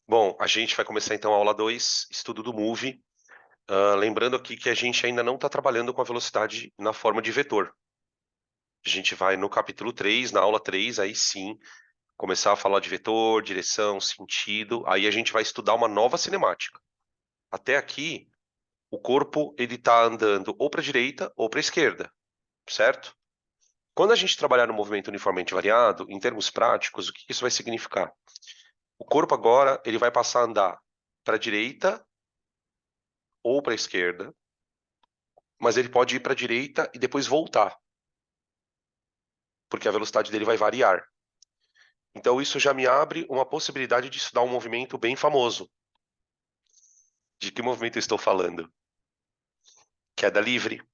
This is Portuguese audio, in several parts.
Bom, a gente vai começar então a aula 2, estudo do Move. Lembrando aqui que a gente ainda não está trabalhando com a velocidade na forma de vetor. A gente vai no capítulo 3, na aula 3, aí sim, começar a falar de vetor, direção, sentido. Aí a gente vai estudar uma nova cinemática. Até aqui, o corpo ele está andando ou para a direita ou para a esquerda, certo? Quando a gente trabalhar no movimento uniformemente variado, em termos práticos, o que isso vai significar? O corpo agora ele vai passar a andar para a direita ou para a esquerda, mas ele pode ir para a direita e depois voltar, porque a velocidade dele vai variar. Então isso já me abre uma possibilidade de estudar um movimento bem famoso. De que movimento eu estou falando? Queda livre.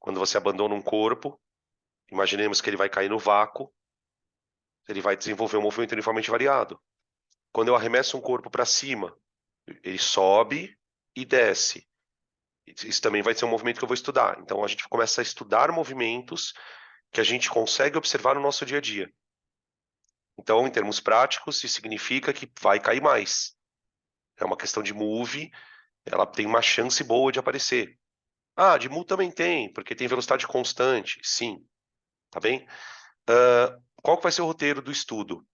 Quando você abandona um corpo, imaginemos que ele vai cair no vácuo, ele vai desenvolver um movimento uniformemente variado. Quando eu arremesso um corpo para cima, ele sobe e desce. Isso também vai ser um movimento que eu vou estudar. Então a gente começa a estudar movimentos que a gente consegue observar no nosso dia a dia. Então, em termos práticos, isso significa que vai cair mais. É uma questão de move, ela tem uma chance boa de aparecer. Ah, de mu também tem, porque tem velocidade constante. Sim, tá bem? Qual que vai ser o roteiro do estudo?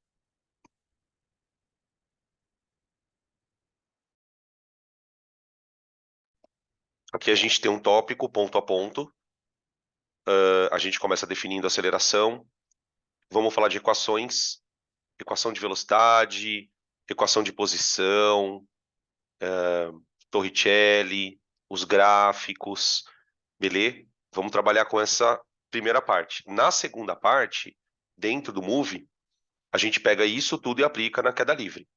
Aqui a gente tem um tópico, ponto a ponto. A gente começa definindo a aceleração. Vamos falar de equações, equação de velocidade, equação de posição, Torricelli, os gráficos, beleza? Vamos trabalhar com essa primeira parte. Na segunda parte, dentro do Move, a gente pega isso tudo e aplica na queda livre,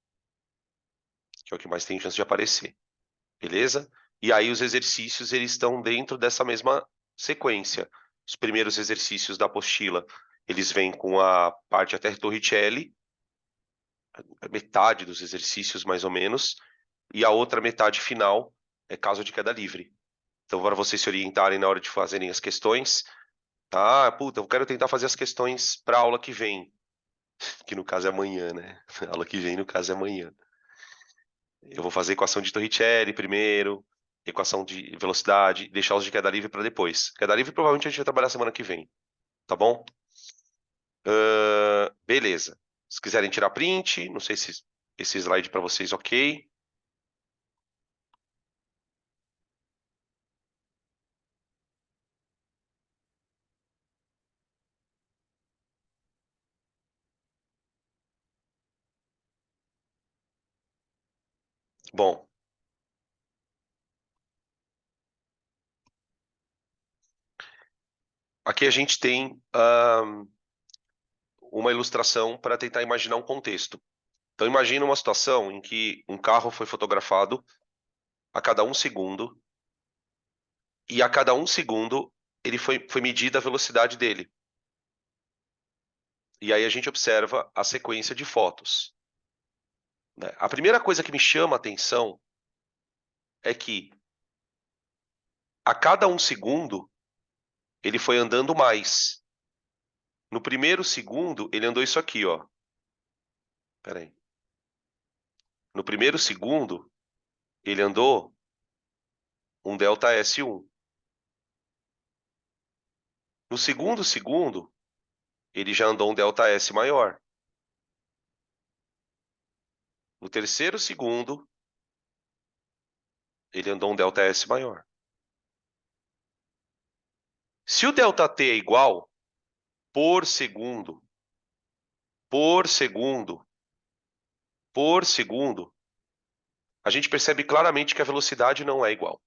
que é o que mais tem chance de aparecer, beleza? E aí os exercícios eles estão dentro dessa mesma sequência. Os primeiros exercícios da apostila, eles vêm com a parte até Torricelli, metade dos exercícios mais ou menos, e a outra metade final é caso de queda livre. Então, para vocês se orientarem na hora de fazerem as questões, ah, puta, eu quero tentar fazer as questões para a aula que vem, que no caso é amanhã, né? A aula que vem, no caso, é amanhã. Eu vou fazer equação de Torricelli primeiro, equação de velocidade, deixar os de queda livre para depois. Queda livre provavelmente a gente vai trabalhar semana que vem, tá bom? Beleza. Se quiserem tirar print, não sei se esse slide para vocês ok. Bom, aqui a gente tem uma ilustração para tentar imaginar um contexto. Então imagina uma situação em que um carro foi fotografado a cada um segundo e a cada um segundo ele foi medida a velocidade dele. E aí a gente observa a sequência de fotos, né? A primeira coisa que me chama a atenção é que a cada um segundo ele foi andando mais. No primeiro segundo ele andou isso aqui, ó. Pera aí. No primeiro segundo ele andou um delta S1. No segundo segundo ele já andou um delta S maior. No terceiro segundo ele andou um delta S maior. Se o delta T é igual por segundo, por segundo, por segundo, a gente percebe claramente que a velocidade não é igual.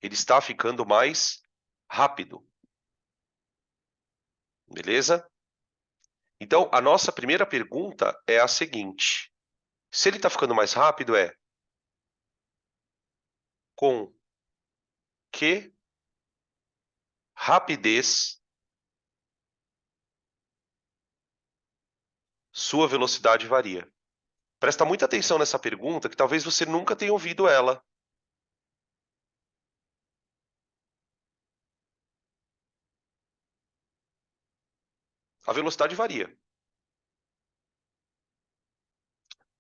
Ele está ficando mais rápido, beleza? Então, a nossa primeira pergunta é a seguinte: se ele está ficando mais rápido, é com que rapidez sua velocidade varia? Presta muita atenção nessa pergunta, que talvez você nunca tenha ouvido ela. A velocidade varia.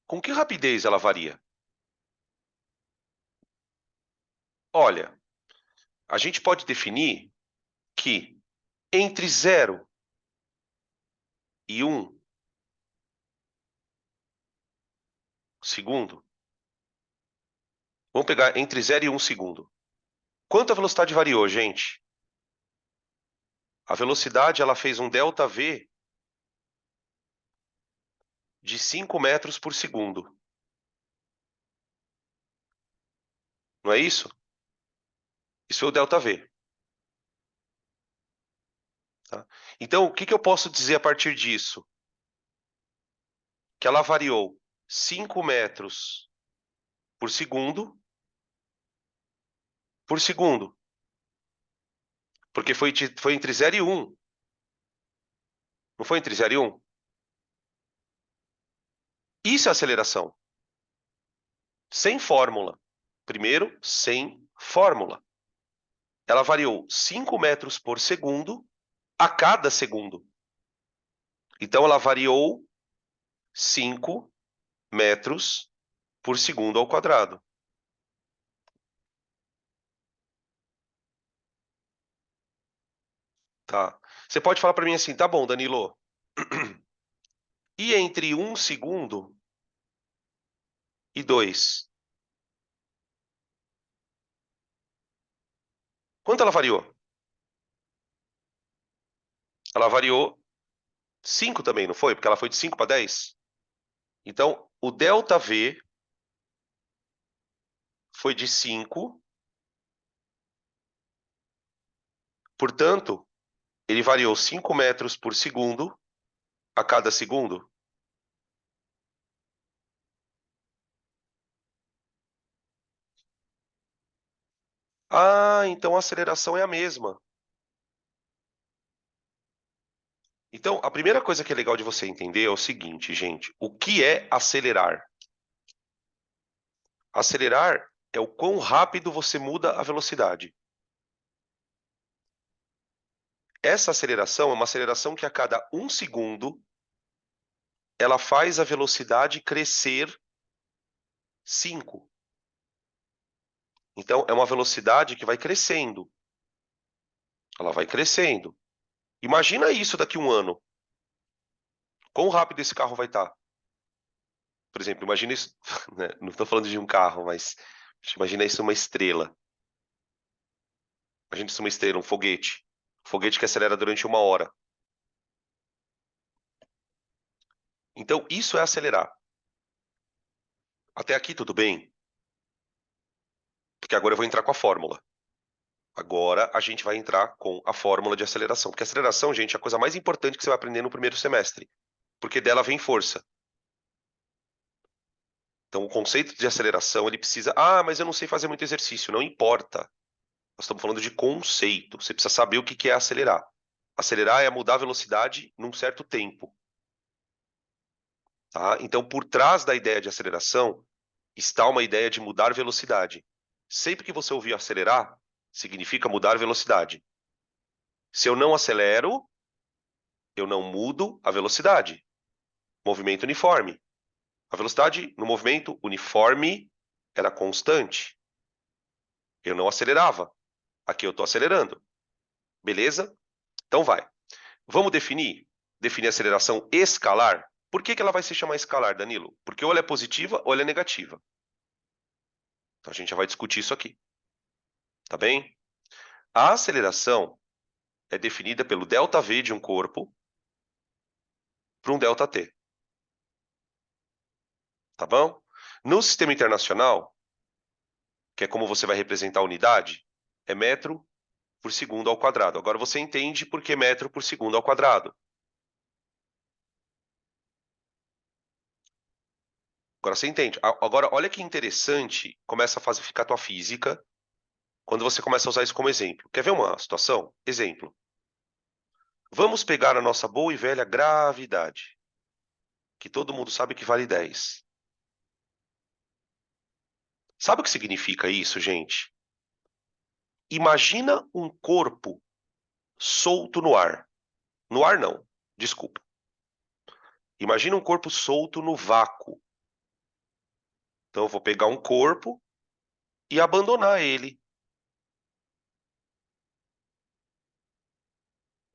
Com que rapidez ela varia? Olha, a gente pode definir que entre 0 e 1 segundo, vamos pegar entre 0 e 1 segundo. Quanto a velocidade variou, gente? A velocidade ela fez um ΔV de 5 metros por segundo. Não é isso? Isso é o ΔV. Tá? Então, o que eu posso dizer a partir disso? Que ela variou 5 metros por segundo, porque foi entre 0 e 1. Não foi entre 0 e 1? Isso é aceleração. Sem fórmula. Primeiro, sem fórmula. Ela variou 5 metros por segundo a cada segundo. Então, ela variou 5 metros por segundo ao quadrado. Tá? Você pode falar para mim assim, tá bom, Danilo. E entre 1 segundo e 2? Quanto ela variou? Ela variou 5 também, não foi? Porque ela foi de 5 para 10. Então, o ΔV foi de 5. Portanto, ele variou 5 metros por segundo a cada segundo. Ah, então a aceleração é a mesma. Então, a primeira coisa que é legal de você entender é o seguinte, gente. O que é acelerar? Acelerar é o quão rápido você muda a velocidade. Essa aceleração é uma aceleração que a cada 1 segundo ela faz a velocidade crescer 5. Então, é uma velocidade que vai crescendo. Ela vai crescendo. Imagina isso daqui a um ano. Quão rápido esse carro vai estar? Por exemplo, imagina isso, né? Não estou falando de um carro, mas imagina isso uma estrela. Imagina isso uma estrela, um foguete. Um foguete que acelera durante 1 hora. Então, isso é acelerar. Até aqui tudo bem? Porque agora eu vou entrar com a fórmula. Agora a gente vai entrar com a fórmula de aceleração. Porque aceleração, gente, é a coisa mais importante que você vai aprender no primeiro semestre. Porque dela vem força. Então, o conceito de aceleração, ele precisa... Ah, mas eu não sei fazer muito exercício. Não importa. Nós estamos falando de conceito. Você precisa saber o que é acelerar. Acelerar é mudar a velocidade num certo tempo. Tá? Então, por trás da ideia de aceleração, está uma ideia de mudar velocidade. Sempre que você ouvir acelerar, significa mudar velocidade. Se eu não acelero, eu não mudo a velocidade. Movimento uniforme. A velocidade no movimento uniforme era constante. Eu não acelerava. Aqui eu estou acelerando. Beleza? Então vai. Vamos definir? Definir a aceleração escalar. Por que ela vai se chamar escalar, Danilo? Porque ou ela é positiva ou ela é negativa. Então a gente já vai discutir isso aqui. Tá bem? A aceleração é definida pelo ΔV de um corpo para um ΔT. Tá bom? No sistema internacional, que é como você vai representar a unidade, é metro por segundo ao quadrado. Agora você entende por que metro por segundo ao quadrado. Agora você entende. Agora, olha que interessante começa a ficar a tua física quando você começa a usar isso como exemplo. Quer ver uma situação? Exemplo. Vamos pegar a nossa boa e velha gravidade, que todo mundo sabe que vale 10. Sabe o que significa isso, gente? Imagina um corpo solto no ar. No ar não, desculpa. Imagina um corpo solto no vácuo. Então, eu vou pegar um corpo e abandonar ele.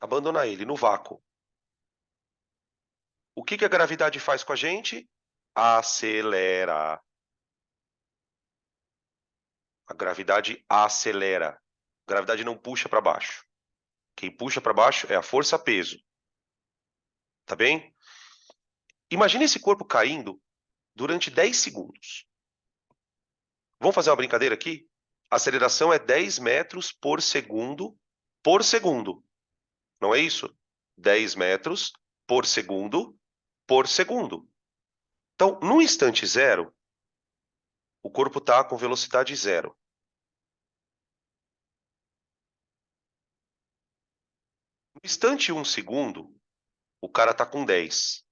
Abandonar ele no vácuo. O que a gravidade faz com a gente? Acelera. A gravidade acelera. A gravidade não puxa para baixo. Quem puxa para baixo é a força-peso. Tá bem? Imagine esse corpo caindo durante 10 segundos. Vamos fazer uma brincadeira aqui? A aceleração é 10 metros por segundo por segundo. Não é isso? 10 metros por segundo por segundo. Então, no instante zero, o corpo está com velocidade zero. No instante 1 segundo, o cara está com 10.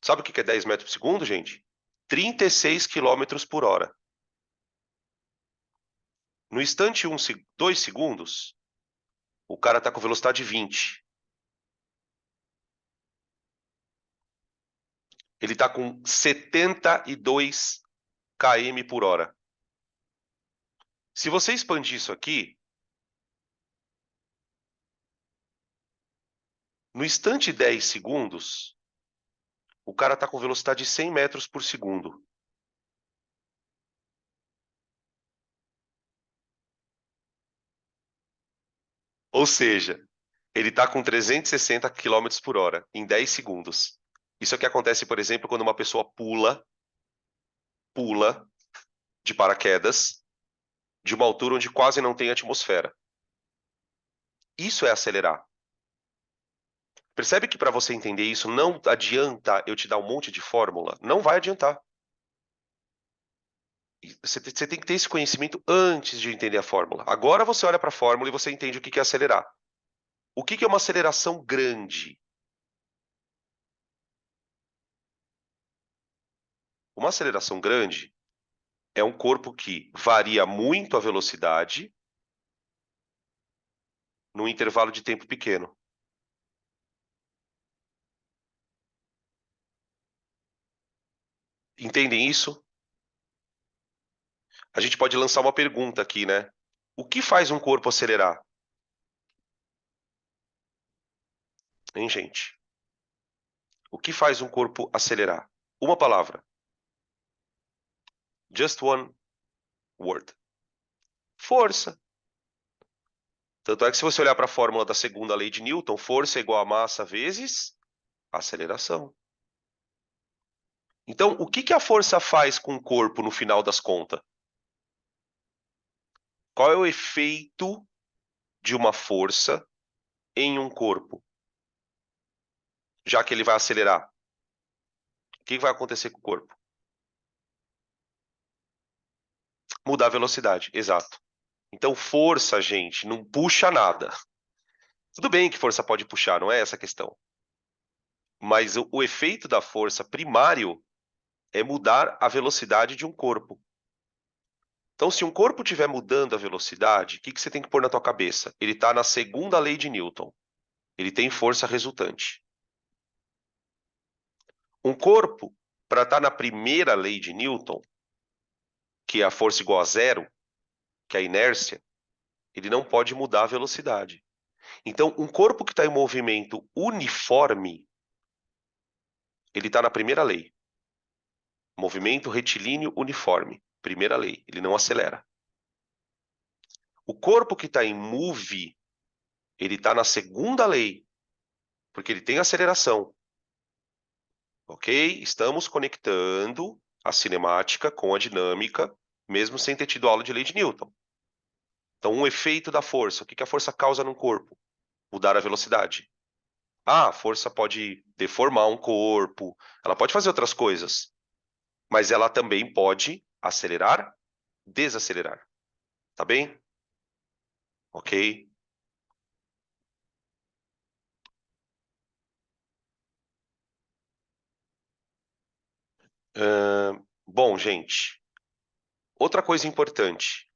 Sabe o que é 10 metros por segundo, gente? 36 quilômetros por hora. No instante 2 segundos, o cara está com velocidade 20. Ele está com 72 km por hora. Se você expandir isso aqui, no instante 10 segundos, o cara está com velocidade de 100 metros por segundo. Ou seja, ele está com 360 km por hora em 10 segundos. Isso é o que acontece, por exemplo, quando uma pessoa pula de paraquedas de uma altura onde quase não tem atmosfera. Isso é acelerar. Percebe que para você entender isso, não adianta eu te dar um monte de fórmula. Não vai adiantar. Você tem que ter esse conhecimento antes de entender a fórmula. Agora você olha para a fórmula e você entende o que é acelerar. O que é uma aceleração grande? Uma aceleração grande é um corpo que varia muito a velocidade num intervalo de tempo pequeno. Entendem isso? A gente pode lançar uma pergunta aqui, né? O que faz um corpo acelerar? Hein, gente? O que faz um corpo acelerar? Uma palavra. Just one word. Força. Tanto é que se você olhar para a fórmula da segunda lei de Newton, força é igual a massa vezes aceleração. Então, o que a força faz com o corpo no final das contas? Qual é o efeito de uma força em um corpo? Já que ele vai acelerar, o que vai acontecer com o corpo? Mudar a velocidade, exato. Então, força, gente, não puxa nada. Tudo bem que força pode puxar, não é essa a questão. Mas o efeito da força primário é mudar a velocidade de um corpo. Então, se um corpo estiver mudando a velocidade, o que você tem que pôr na tua cabeça? Ele está na segunda lei de Newton. Ele tem força resultante. Um corpo, para estar na primeira lei de Newton, que é a força igual a zero, que é a inércia, ele não pode mudar a velocidade. Então, um corpo que está em movimento uniforme, ele está na primeira lei. Movimento retilíneo uniforme. Primeira lei. Ele não acelera. O corpo que está em move, ele está na segunda lei, porque ele tem aceleração. Ok? Estamos conectando a cinemática com a dinâmica, mesmo sem ter tido aula de lei de Newton. Então, um efeito da força. O que a força causa no corpo? Mudar a velocidade. Ah, a força pode deformar um corpo, ela pode fazer outras coisas, mas ela também pode acelerar, desacelerar. Tá bem? Ok? Bom, gente, outra coisa importante.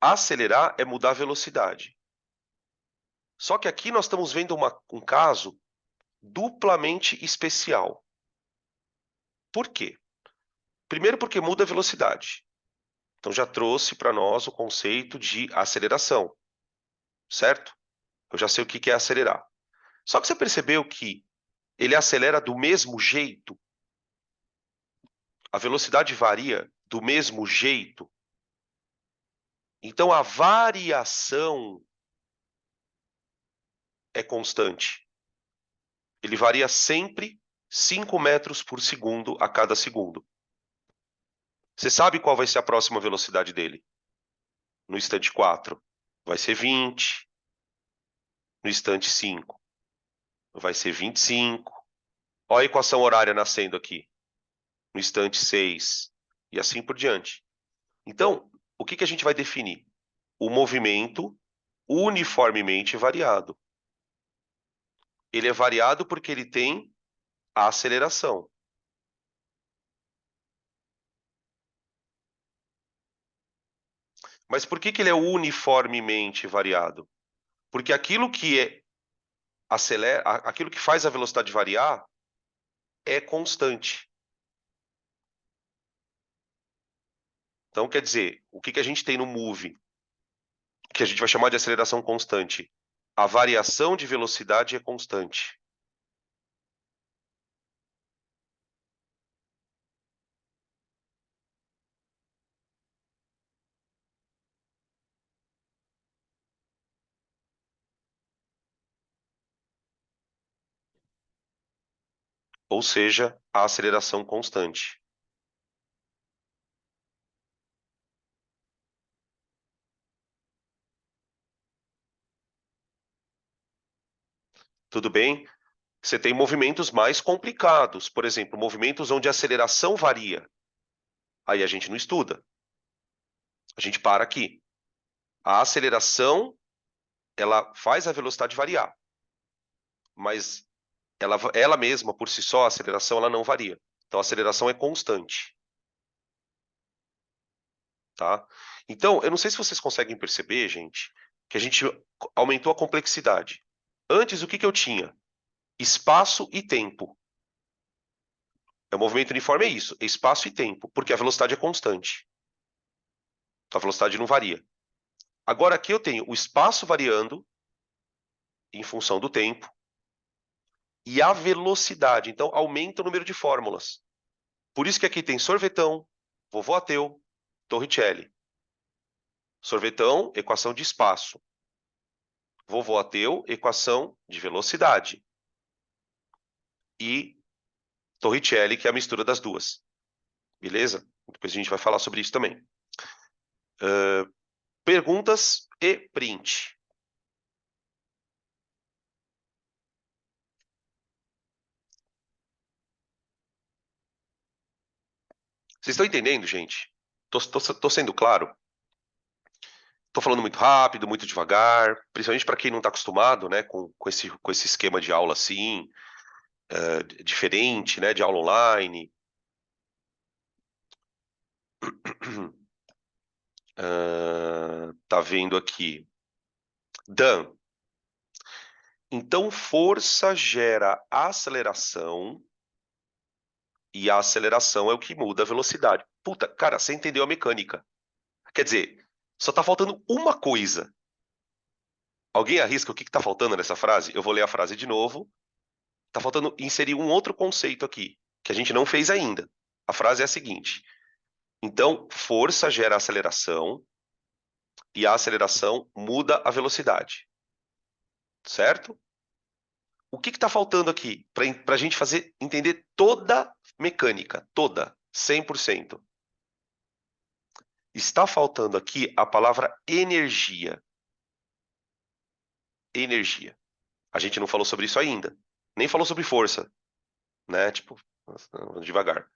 Acelerar é mudar a velocidade. Só que aqui nós estamos vendo um caso duplamente especial. Por quê? Primeiro porque muda a velocidade. Então já trouxe para nós o conceito de aceleração, certo? Eu já sei o que é acelerar. Só que você percebeu que ele acelera do mesmo jeito? A velocidade varia do mesmo jeito? Então a variação é constante. Ele varia sempre 5 metros por segundo a cada segundo. Você sabe qual vai ser a próxima velocidade dele? No instante 4, vai ser 20. No instante 5, vai ser 25. Olha a equação horária nascendo aqui. No instante 6. E assim por diante. Então, o que a gente vai definir? O movimento uniformemente variado. Ele é variado porque ele tem a aceleração. Mas por que ele é uniformemente variado? Porque aquilo que acelera, aquilo que faz a velocidade variar é constante. Então, quer dizer, o que a gente tem no move, que a gente vai chamar de aceleração constante? A variação de velocidade é constante. Ou seja, a aceleração constante. Tudo bem? Você tem movimentos mais complicados, por exemplo, movimentos onde a aceleração varia. Aí a gente não estuda. A gente para aqui. A aceleração, ela faz a velocidade variar, mas ela mesma, por si só, a aceleração, ela não varia. Então, a aceleração é constante, tá? Então, eu não sei se vocês conseguem perceber, gente, que a gente aumentou a complexidade. Antes, o que eu tinha? Espaço e tempo. O movimento uniforme é isso, é espaço e tempo, porque a velocidade é constante. A velocidade não varia. Agora aqui eu tenho o espaço variando em função do tempo e a velocidade. Então aumenta o número de fórmulas. Por isso que aqui tem sorvetão, vovô ateu, Torricelli. Sorvetão, equação de espaço. Vovô ateu, equação de velocidade. E Torricelli, que é a mistura das duas. Beleza? Depois a gente vai falar sobre isso também. Perguntas e print. Vocês estão entendendo, gente? Tô sendo claro? Tô falando muito rápido, muito devagar, principalmente para quem não está acostumado, né, com esse esquema de aula assim, diferente, né, de aula online. Tá vendo aqui. Dan, então força gera aceleração e a aceleração é o que muda a velocidade. Puta, cara, você entendeu a mecânica. Quer dizer, só tá faltando uma coisa. Alguém arrisca o que tá faltando nessa frase? Eu vou ler a frase de novo. Tá faltando inserir um outro conceito aqui, que a gente não fez ainda. A frase é a seguinte: então, força gera aceleração e a aceleração muda a velocidade, certo? O que está faltando aqui para a gente fazer entender toda mecânica, toda, 100%? Está faltando aqui a palavra energia. Energia. A gente não falou sobre isso ainda. Nem falou sobre força, né? Tipo, devagar.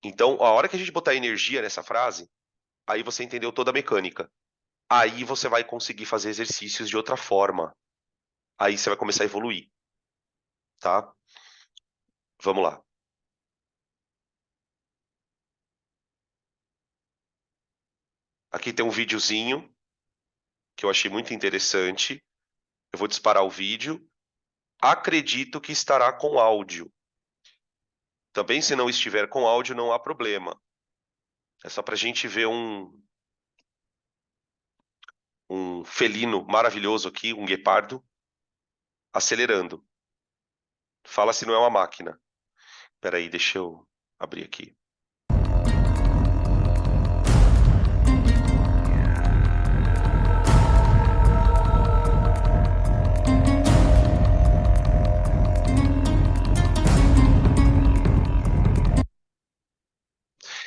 Então, a hora que a gente botar energia nessa frase, aí você entendeu toda a mecânica. Aí você vai conseguir fazer exercícios de outra forma. Aí você vai começar a evoluir, tá? Vamos lá. Aqui tem um videozinho que eu achei muito interessante. Eu vou disparar o vídeo. Acredito que estará com áudio. Também, se não estiver com áudio, não há problema. É só para a gente ver um felino maravilhoso aqui, um guepardo, acelerando. Fala se não é uma máquina. Espera aí, deixa eu abrir aqui.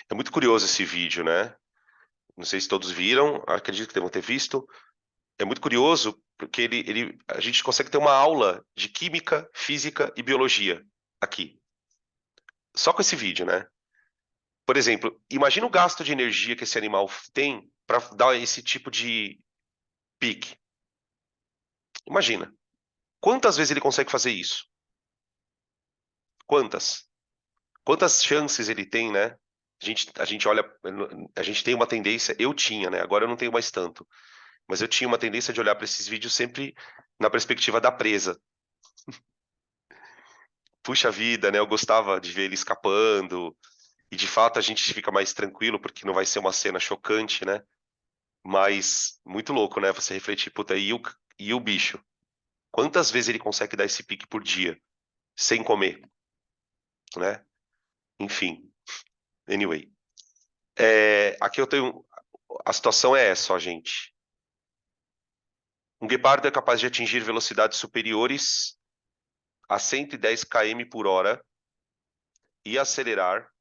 É muito curioso esse vídeo, né? Não sei se todos viram, acredito que devam ter visto. É muito curioso porque a gente consegue ter uma aula de química, física e biologia aqui. Só com esse vídeo, né? Por exemplo, imagina o gasto de energia que esse animal tem para dar esse tipo de pique. Imagina. Quantas vezes ele consegue fazer isso? Quantas? Quantas chances ele tem, né? A gente olha, a gente tem uma tendência, eu tinha, né? Agora eu não tenho mais tanto, mas eu tinha uma tendência de olhar para esses vídeos sempre na perspectiva da presa. Puxa vida, né? Eu gostava de ver ele escapando, e de fato a gente fica mais tranquilo porque não vai ser uma cena chocante, né? Mas muito louco, né? Você refletir, puta, e o bicho? Quantas vezes ele consegue dar esse pique por dia sem comer, né? Enfim, anyway. Aqui eu tenho. A situação é essa, ó, gente. Um guepardo é capaz de atingir velocidades superiores a 110 km por hora e acelerar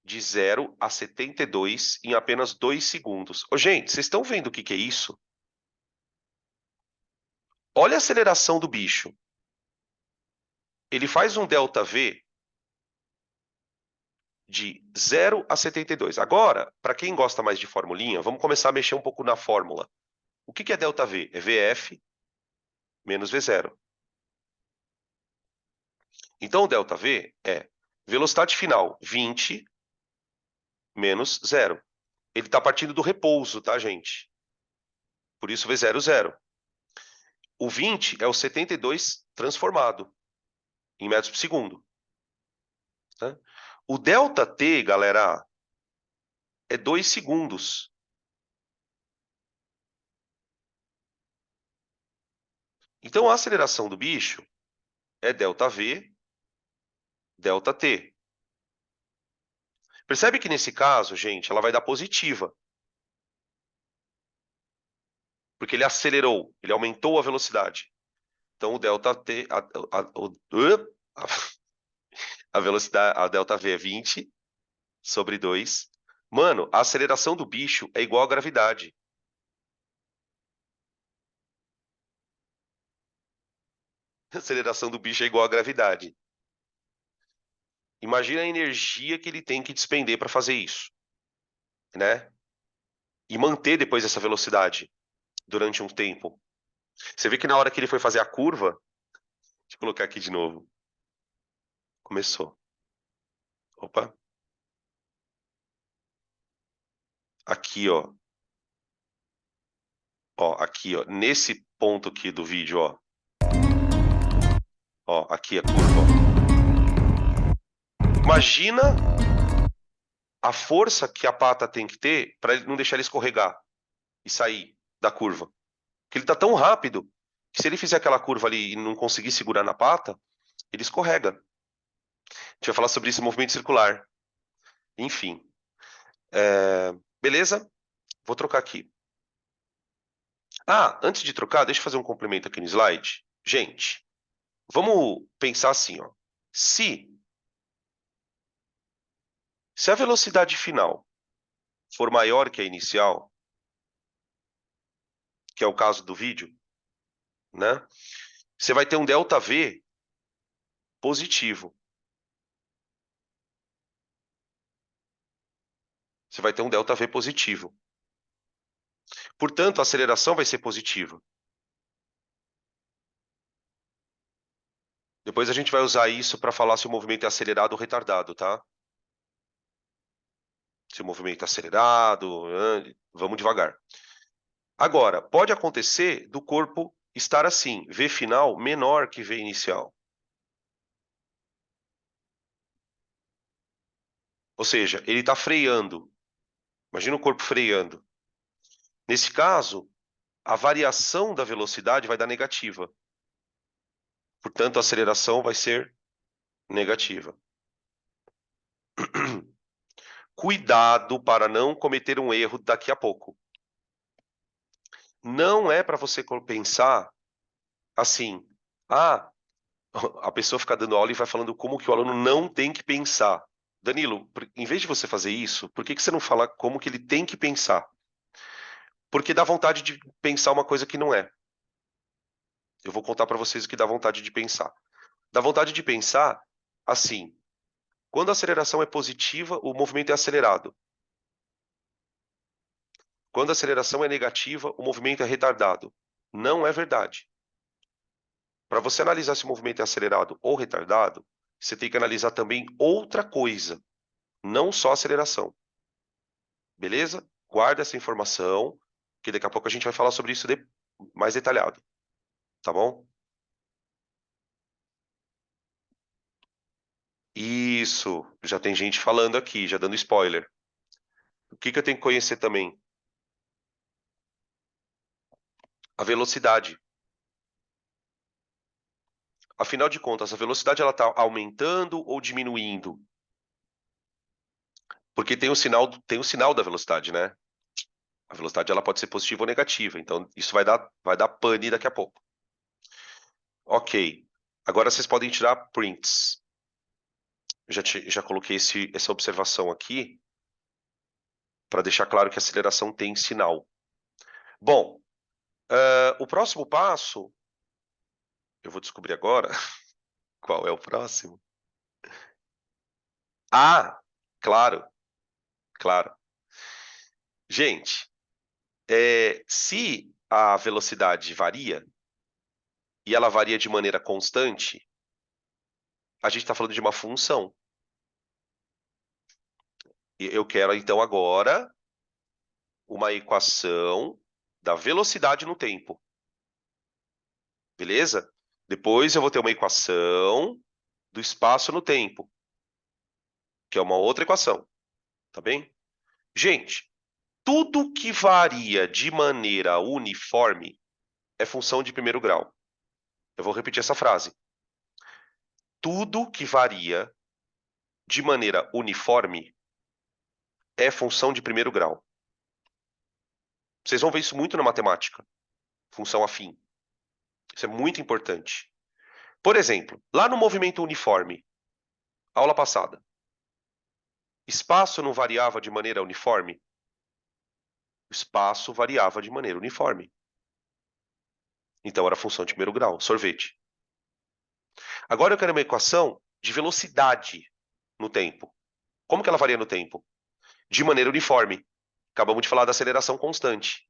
de 0 a 72 em apenas 2 segundos. Ô, gente, vocês estão vendo o que que é isso? Olha a aceleração do bicho. Ele faz um delta V de 0 a 72. Agora, para quem gosta mais de formulinha, vamos começar a mexer um pouco na fórmula. O que que é delta V? É VF menos V0. Então, o delta V é velocidade final 20 menos 0. Ele está partindo do repouso, tá, gente? Por isso V0, 0. O 20 é o 72 transformado em metros por segundo. Tá? O delta T, galera, é 2 segundos. Então, a aceleração do bicho é delta V, delta T. Percebe que nesse caso, gente, ela vai dar positiva. Porque ele acelerou, ele aumentou a velocidade. Então, o delta T, a velocidade, a delta V é 20 sobre 2. Mano, a aceleração do bicho é igual à gravidade. A aceleração do bicho é igual à gravidade. Imagina a energia que ele tem que despender para fazer isso, né? E manter depois essa velocidade durante um tempo. Você vê que na hora que ele foi fazer a curva, deixa eu colocar aqui de novo. Começou. Opa. Aqui, ó. Ó, aqui, ó. Nesse ponto aqui do vídeo, ó. Ó, aqui a curva, ó. Imagina a força que a pata tem que ter para não deixar ele escorregar e sair da curva. Porque ele tá tão rápido que se ele fizer aquela curva ali e não conseguir segurar na pata, ele escorrega. A gente vai falar sobre esse movimento circular. Enfim. Beleza? Vou trocar aqui. Ah, antes de trocar, deixa eu fazer um complemento aqui no slide. Gente, vamos pensar assim, ó. Se a velocidade final for maior que a inicial, que é o caso do vídeo, né? Você vai ter um delta V positivo. Você vai ter um delta V positivo. Portanto, a aceleração vai ser positiva. Depois a gente vai usar isso para falar se o movimento é acelerado ou retardado, tá? Se o movimento é acelerado, vamos devagar. Agora, pode acontecer do corpo estar assim, V final menor que V inicial. Ou seja, ele está freando. Imagina o corpo freando. Nesse caso, a variação da velocidade vai dar negativa. Portanto, a aceleração vai ser negativa. Cuidado para não cometer um erro daqui a pouco. Não é para você pensar assim, a pessoa fica dando aula e vai falando como que o aluno não tem que pensar. Danilo, em vez de você fazer isso, por que você não fala como que ele tem que pensar? Porque dá vontade de pensar uma coisa que não é. Eu vou contar para vocês o que dá vontade de pensar. Dá vontade de pensar assim: quando a aceleração é positiva, o movimento é acelerado. Quando a aceleração é negativa, o movimento é retardado. Não é verdade. Para você analisar se o movimento é acelerado ou retardado, você tem que analisar também outra coisa, não só a aceleração. Beleza? Guarda essa informação, que daqui a pouco a gente vai falar sobre isso mais detalhado. Tá bom? Isso. Já tem gente falando aqui, já dando spoiler. O que eu tenho que conhecer também? A velocidade. Afinal de contas, a velocidade ela está aumentando ou diminuindo? Porque tem o sinal da velocidade, né? A velocidade ela pode ser positiva ou negativa, então isso vai dar pane daqui a pouco. Ok. Agora vocês podem tirar prints. Já coloquei essa observação aqui para deixar claro que a aceleração tem sinal. Bom, o próximo passo, eu vou descobrir agora qual é o próximo. Ah, claro, claro. Gente, se a velocidade varia, e ela varia de maneira constante, a gente está falando de uma função. E eu quero, então, agora uma equação da velocidade no tempo. Beleza? Depois eu vou ter uma equação do espaço no tempo, que é uma outra equação. Tá bem? Gente, tudo que varia de maneira uniforme é função de primeiro grau. Eu vou repetir essa frase. Tudo que varia de maneira uniforme é função de primeiro grau. Vocês vão ver isso muito na matemática. Função afim. Isso é muito importante. Por exemplo, lá no movimento uniforme, aula passada, espaço não variava de maneira uniforme? O espaço variava de maneira uniforme. Então era função de primeiro grau, sorvete. Agora eu quero uma equação de velocidade no tempo. Como que ela varia no tempo? De maneira uniforme. Acabamos de falar da aceleração constante.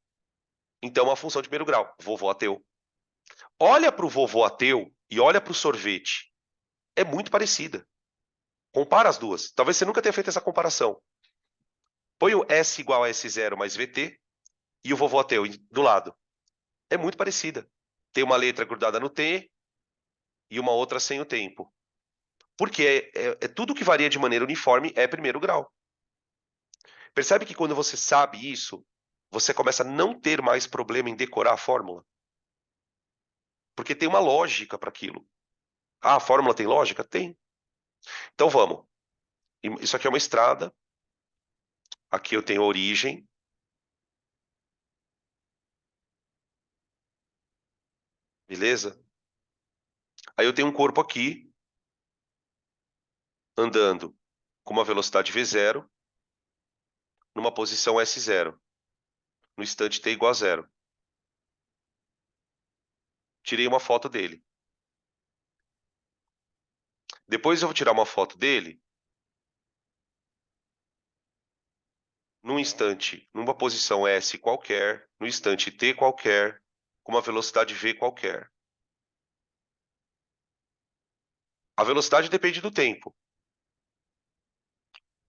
Então, uma função de primeiro grau, vovô ateu. Olha para o vovô ateu e olha para o sorvete. É muito parecida. Compara as duas. Talvez você nunca tenha feito essa comparação. Põe o S igual a S0 mais VT e o vovô ateu do lado. É muito parecida. Tem uma letra grudada no T e uma outra sem o tempo. Porque tudo que varia de maneira uniforme é primeiro grau. Percebe que quando você sabe isso, você começa a não ter mais problema em decorar a fórmula? Porque tem uma lógica para aquilo. Ah, a fórmula tem lógica? Tem. Então vamos. Isso aqui é uma estrada. Aqui eu tenho a origem. Beleza? Aí eu tenho um corpo aqui, andando com uma velocidade v0, numa posição s0, no instante t igual a 0. Tirei uma foto dele. Depois eu vou tirar uma foto dele num instante, numa posição s qualquer, no instante t qualquer, com uma velocidade v qualquer. A velocidade depende do tempo.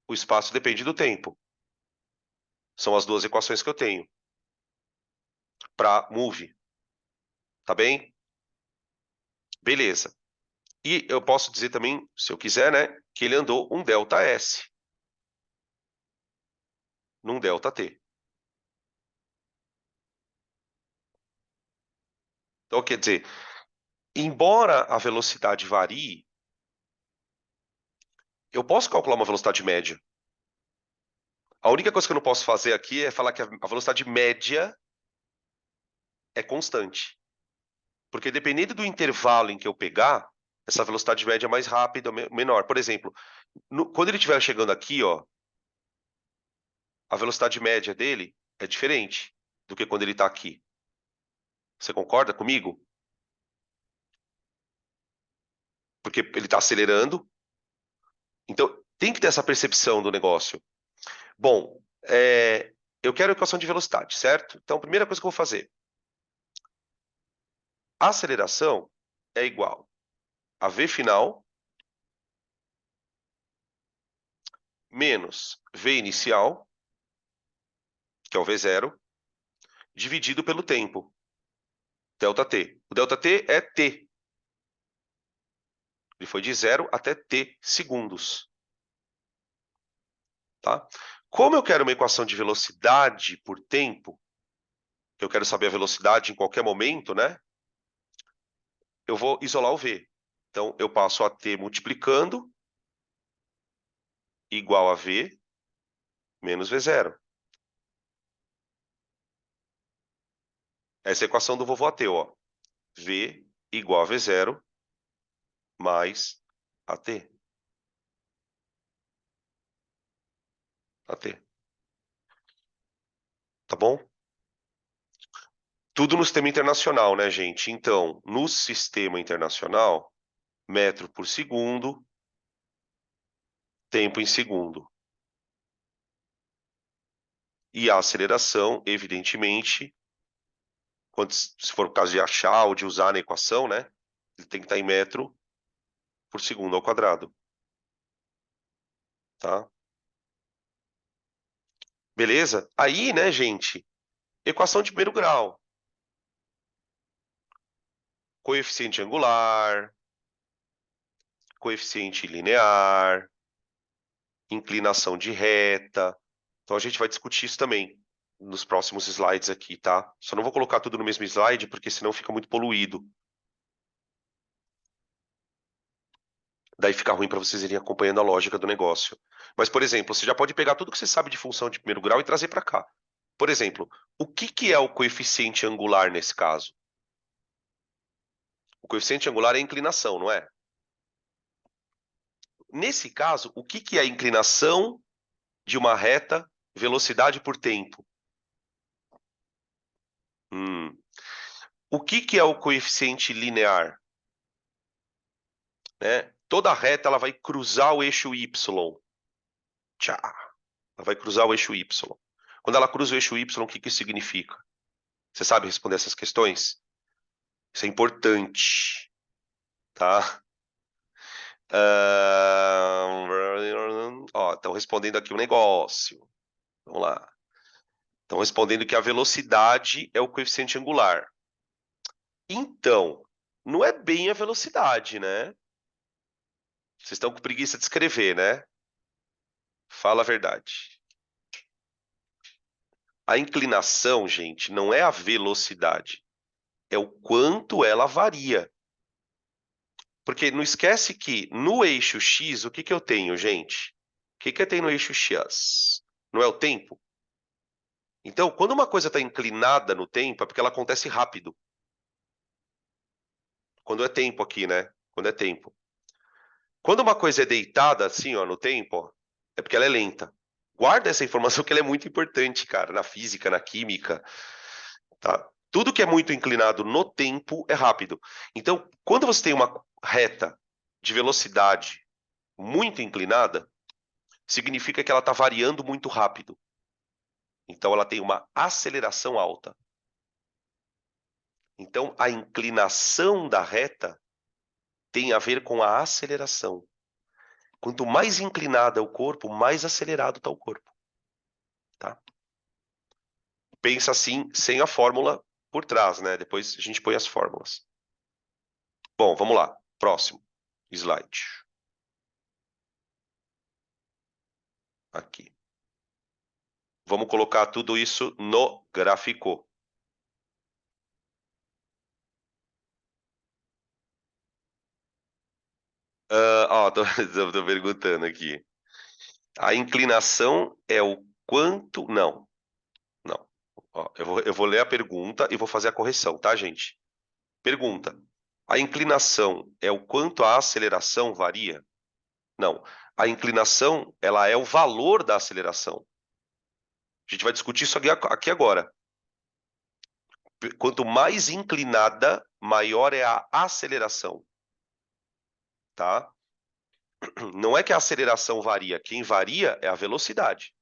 O espaço depende do tempo. São as duas equações que eu tenho para move. Tá bem? Beleza. E eu posso dizer também, se eu quiser, né, que ele andou um delta S. num ΔT. Então, quer dizer, embora a velocidade varie, eu posso calcular uma velocidade média. A única coisa que eu não posso fazer aqui é falar que a velocidade média é constante. Porque dependendo do intervalo em que eu pegar, essa velocidade média é mais rápida ou menor. Por exemplo, quando ele estiver chegando aqui, ó, a velocidade média dele é diferente do que quando ele está aqui. Você concorda comigo? Porque ele está acelerando. Então, tem que ter essa percepção do negócio. Bom, eu quero equação de velocidade, certo? Então, a primeira coisa que eu vou fazer. A aceleração é igual a V final menos V inicial, que é o V0, dividido pelo tempo, ΔT. O ΔT é T. Ele foi de 0 até T segundos. Tá? Como eu quero uma equação de velocidade por tempo, que eu quero saber a velocidade em qualquer momento, né? Eu vou isolar o V. Então, eu passo a T multiplicando igual a V menos V0. Essa é a equação do vovô AT, ó. V igual a V0 mais AT. AT. Tá bom? Tudo no sistema internacional, né, gente? Então, no sistema internacional, metro por segundo, tempo em segundo. E a aceleração, evidentemente, se for o caso de achar ou de usar na equação, né? Ele tem que estar em metro por segundo ao quadrado. Tá? Beleza? Aí, né, gente? Equação de primeiro grau. Coeficiente angular, coeficiente linear, inclinação de reta. Então a gente vai discutir isso também nos próximos slides aqui, tá? Só não vou colocar tudo no mesmo slide, porque senão fica muito poluído. Daí fica ruim para vocês irem acompanhando a lógica do negócio. Mas, por exemplo, você já pode pegar tudo que você sabe de função de primeiro grau e trazer para cá. Por exemplo, o que é o coeficiente angular nesse caso? O coeficiente angular é a inclinação, não é? Nesse caso, o que é a inclinação de uma reta, velocidade por tempo? O que é o coeficiente linear? Né? Toda reta ela vai cruzar o eixo Y. Tchá. Ela vai cruzar o eixo Y. Quando ela cruza o eixo Y, o que isso significa? Você sabe responder essas questões? Isso é importante, tá? Ó, estão respondendo aqui um negócio. Vamos lá. Estão respondendo que a velocidade é o coeficiente angular. Então, não é bem a velocidade, né? Vocês estão com preguiça de escrever, né? Fala a verdade. A inclinação, gente, não é a velocidade, é o quanto ela varia. Porque não esquece que no eixo X, o que eu tenho, gente? O que eu tenho no eixo X? Não é o tempo? Então, quando uma coisa está inclinada no tempo, é porque ela acontece rápido. Quando é tempo aqui, né? Quando é tempo. Quando uma coisa é deitada assim, ó, no tempo, ó, é porque ela é lenta. Guarda essa informação que ela é muito importante, cara, na física, na química, tá? Tudo que é muito inclinado no tempo é rápido. Então, quando você tem uma reta de velocidade muito inclinada, significa que ela está variando muito rápido. Então, ela tem uma aceleração alta. Então, a inclinação da reta tem a ver com a aceleração. Quanto mais inclinado é o corpo, mais acelerado está o corpo. Tá? Pensa assim, sem a fórmula por trás, né? Depois a gente põe as fórmulas. Bom, vamos lá. Próximo slide. Aqui. Vamos colocar tudo isso no gráfico. Tô perguntando aqui. A inclinação é o quanto... Não, não. Ó, eu vou ler a pergunta e vou fazer a correção, tá, gente? Pergunta. A inclinação é o quanto a aceleração varia? Não. A inclinação, ela é o valor da aceleração. A gente vai discutir isso aqui agora. Quanto mais inclinada, maior é a aceleração, tá? Não é que a aceleração varia, quem varia é a velocidade.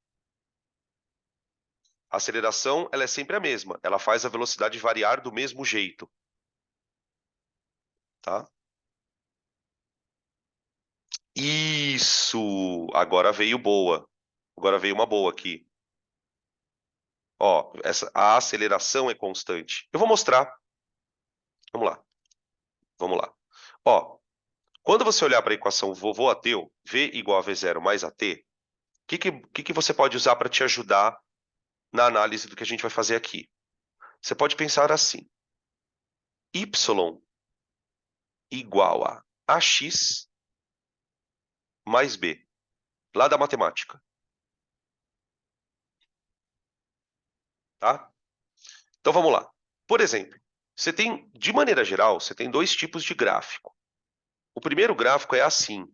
A aceleração, ela é sempre a mesma, ela faz a velocidade variar do mesmo jeito, tá? Isso! Agora veio boa. Agora veio uma boa aqui. Ó, a aceleração é constante. Eu vou mostrar. Vamos lá. Vamos lá. Ó, quando você olhar para a equação vovô ateu, V igual a V0 mais AT, o que você pode usar para te ajudar na análise do que a gente vai fazer aqui? Você pode pensar assim: y igual a ax mais b, lá da matemática, tá? Então vamos lá. Por exemplo, de maneira geral, você tem dois tipos de gráfico. O primeiro gráfico é assim.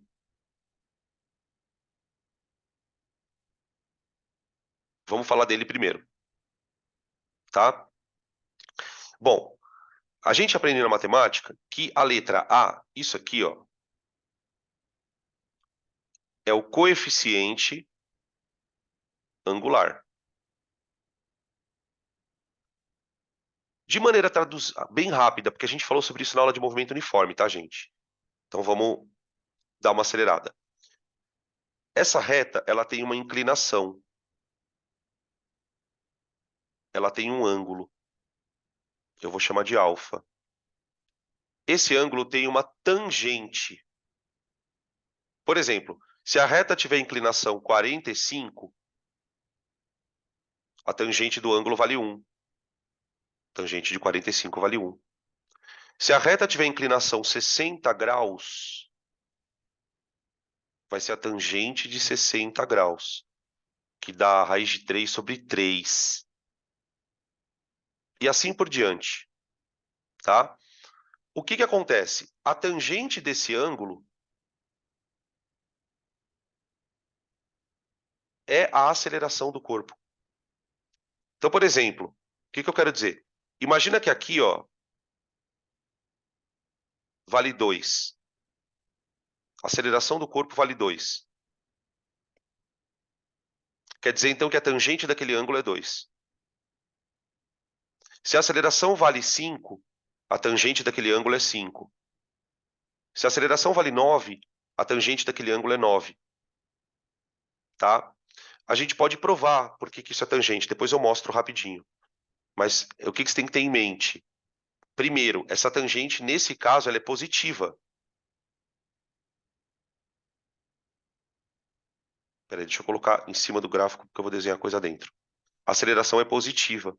Vamos falar dele primeiro, tá? Bom, a gente aprendeu na matemática que a letra A, isso aqui, ó, é o coeficiente angular. De maneira bem rápida, porque a gente falou sobre isso na aula de movimento uniforme, tá, gente? Então vamos dar uma acelerada. Essa reta, ela tem uma inclinação. Ela tem um ângulo. Eu vou chamar de alfa. Esse ângulo tem uma tangente. Por exemplo, se a reta tiver inclinação 45, a tangente do ângulo vale 1. Tangente de 45 vale 1. Se a reta tiver inclinação 60 graus, vai ser a tangente de 60 graus, que dá a raiz de 3 sobre 3. E assim por diante, tá? O que acontece? A tangente desse ângulo é a aceleração do corpo. Então, por exemplo, o que eu quero dizer? Imagina que aqui, ó, vale 2. A aceleração do corpo vale 2. Quer dizer, então, que a tangente daquele ângulo é 2. Se a aceleração vale 5, a tangente daquele ângulo é 5. Se a aceleração vale 9, a tangente daquele ângulo é 9. Tá? A gente pode provar por que isso é tangente. Depois eu mostro rapidinho. Mas o que você tem que ter em mente? Primeiro, essa tangente, nesse caso, ela é positiva. Peraí, deixa eu colocar em cima do gráfico, porque eu vou desenhar coisa dentro. A aceleração é positiva.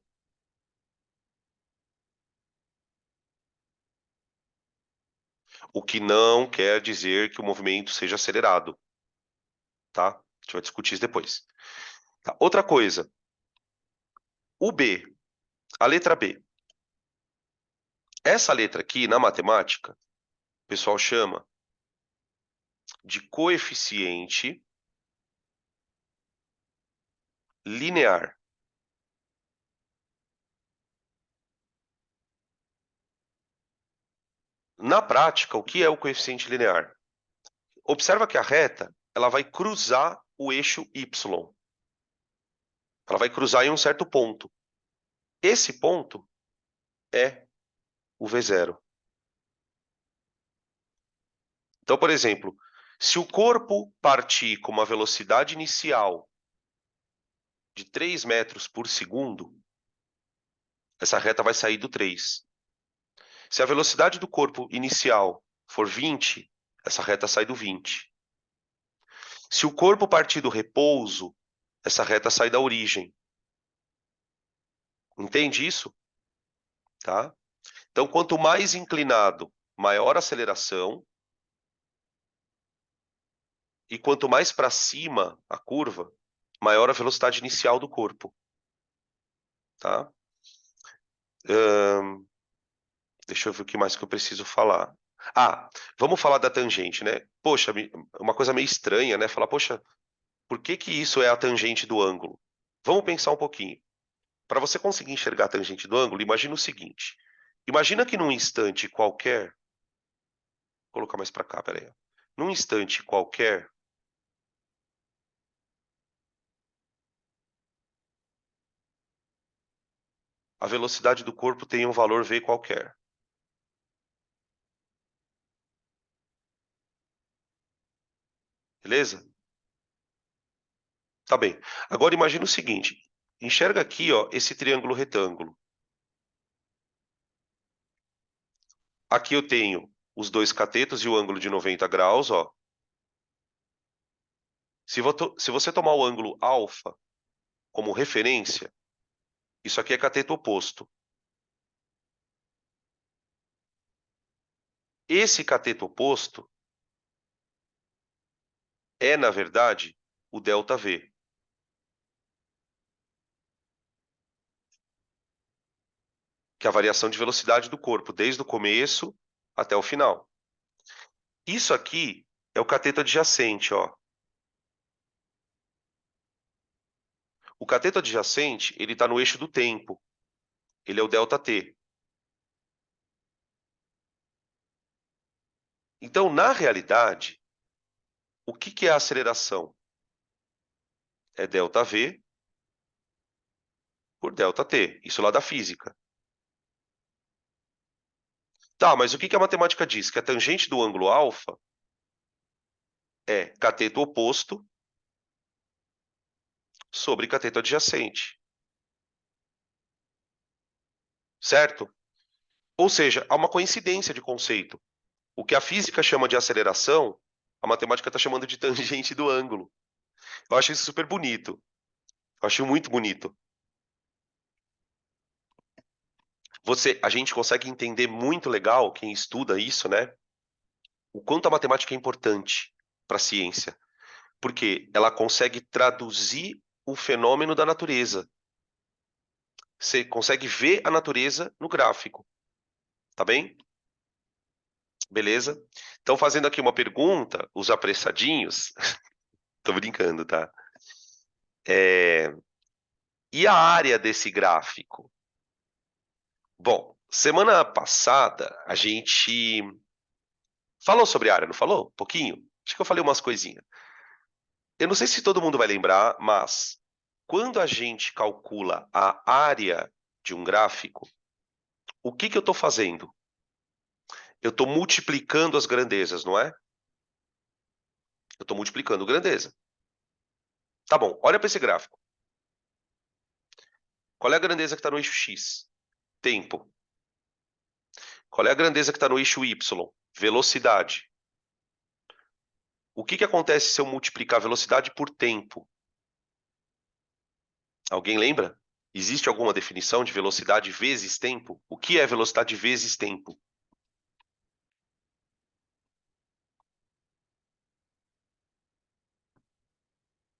O que não quer dizer que o movimento seja acelerado. Tá? A gente vai discutir isso depois. Tá. Outra coisa. O B, a letra B. Essa letra aqui, na matemática, o pessoal chama de coeficiente linear. Na prática, o que é o coeficiente linear? Observa que a reta, ela vai cruzar o eixo Y. Ela vai cruzar em um certo ponto. Esse ponto é o V0. Então, por exemplo, se o corpo partir com uma velocidade inicial de 3 metros por segundo, essa reta vai sair do 3. Se a velocidade do corpo inicial for 20, essa reta sai do 20. Se o corpo partir do repouso, essa reta sai da origem. Entende isso? Tá? Então, quanto mais inclinado, maior a aceleração, e quanto mais para cima a curva, maior a velocidade inicial do corpo, tá? Ahn, deixa eu ver o que mais que eu preciso falar. Ah, vamos falar da tangente, né? Poxa, uma coisa meio estranha, né? Falar, poxa, por que que isso é a tangente do ângulo? Vamos pensar um pouquinho. Para você conseguir enxergar a tangente do ângulo, imagina o seguinte. Imagina que num instante qualquer, vou colocar mais para cá, peraí. Num instante qualquer, a velocidade do corpo tem um valor v qualquer. Beleza? Tá bem. Agora imagina o seguinte. Enxerga aqui, ó, esse triângulo retângulo. Aqui eu tenho os dois catetos e o ângulo de 90 graus, ó. Se você tomar o ângulo alfa como referência, isso aqui é cateto oposto. Esse cateto oposto é, na verdade, o ΔV, que é a variação de velocidade do corpo, desde o começo até o final. Isso aqui é o cateto adjacente, ó. O cateto adjacente, ele está no eixo do tempo. Ele é o ΔT. Então, na realidade, o que que é a aceleração? É ΔV por ΔT. Isso lá da física. Tá, mas o que que a matemática diz? Que a tangente do ângulo alfa é cateto oposto sobre cateto adjacente. Certo? Ou seja, há uma coincidência de conceito. O que a física chama de aceleração, a matemática está chamando de tangente do ângulo. Eu acho isso super bonito. Eu acho muito bonito. A gente consegue entender muito legal, quem estuda isso, né? O quanto a matemática é importante para a ciência. Porque ela consegue traduzir o fenômeno da natureza. Você consegue ver a natureza no gráfico, tá bem? Beleza? Então, fazendo aqui uma pergunta, os apressadinhos, tô brincando, tá? É, e a área desse gráfico? Bom, semana passada a gente falou sobre a área, não falou? Um pouquinho? Acho que eu falei umas coisinhas. Eu não sei se todo mundo vai lembrar, mas quando a gente calcula a área de um gráfico, o que que eu estou fazendo? Eu estou multiplicando as grandezas, não é? Eu estou multiplicando grandeza. Tá bom, olha para esse gráfico. Qual é a grandeza que está no eixo X? Tempo. Qual é a grandeza que está no eixo Y? Velocidade. O que que acontece se eu multiplicar velocidade por tempo? Alguém lembra? Existe alguma definição de velocidade vezes tempo? O que é velocidade vezes tempo?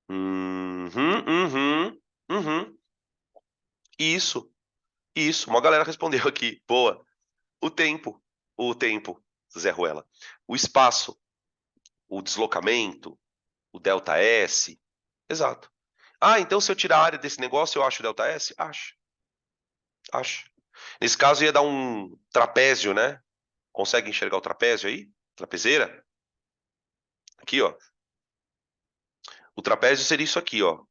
Uhum, uhum, uhum. Isso, isso. Uma galera respondeu aqui. Boa. O tempo, o tempo, Zé Ruela. O espaço, o deslocamento, o delta S. Exato. Ah, então se eu tirar a área desse negócio, eu acho o delta S? Acho, acho. Nesse caso ia dar um trapézio, né? Consegue enxergar o trapézio aí? Trapezeira? Aqui, ó. O trapézio seria isso aqui, ó.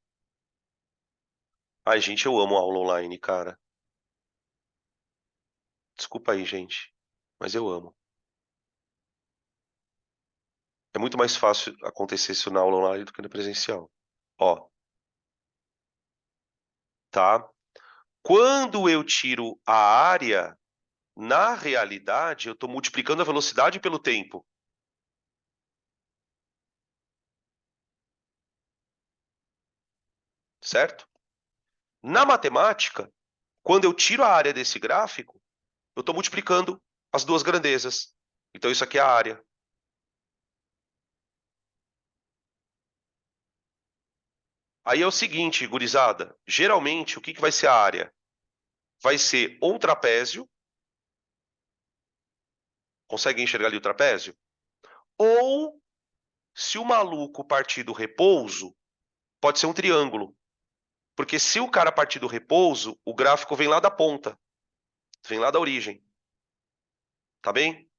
Ai, gente, eu amo aula online, cara. Desculpa aí, gente, mas eu amo. É muito mais fácil acontecer isso na aula online do que no presencial. Ó, tá? Quando eu tiro a área, na realidade, eu estou multiplicando a velocidade pelo tempo, certo? Na matemática, Quando eu tiro a área desse gráfico, eu estou multiplicando as duas grandezas. Então, isso aqui é a área. Aí é o seguinte, gurizada. Geralmente, o que vai ser a área? Vai ser ou um trapézio. Consegue enxergar ali o trapézio? Ou, se o maluco partir do repouso, pode ser um triângulo. Porque se o cara partir do repouso, o gráfico vem lá da ponta. Vem lá da origem. Tá bem?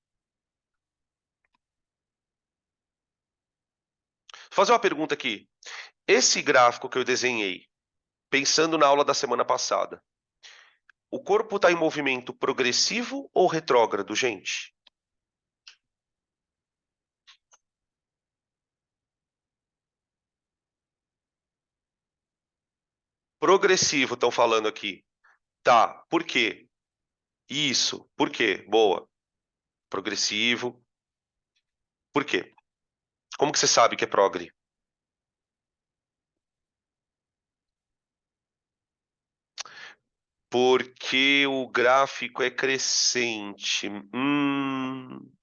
Vou fazer uma pergunta aqui. Esse gráfico que eu desenhei, pensando na aula da semana passada, o corpo está em movimento progressivo ou retrógrado, gente? Progressivo, estão falando aqui. Tá, por quê? Isso, por quê? Boa. Progressivo. Por quê? Como que você sabe que é progre? Porque o gráfico é crescente.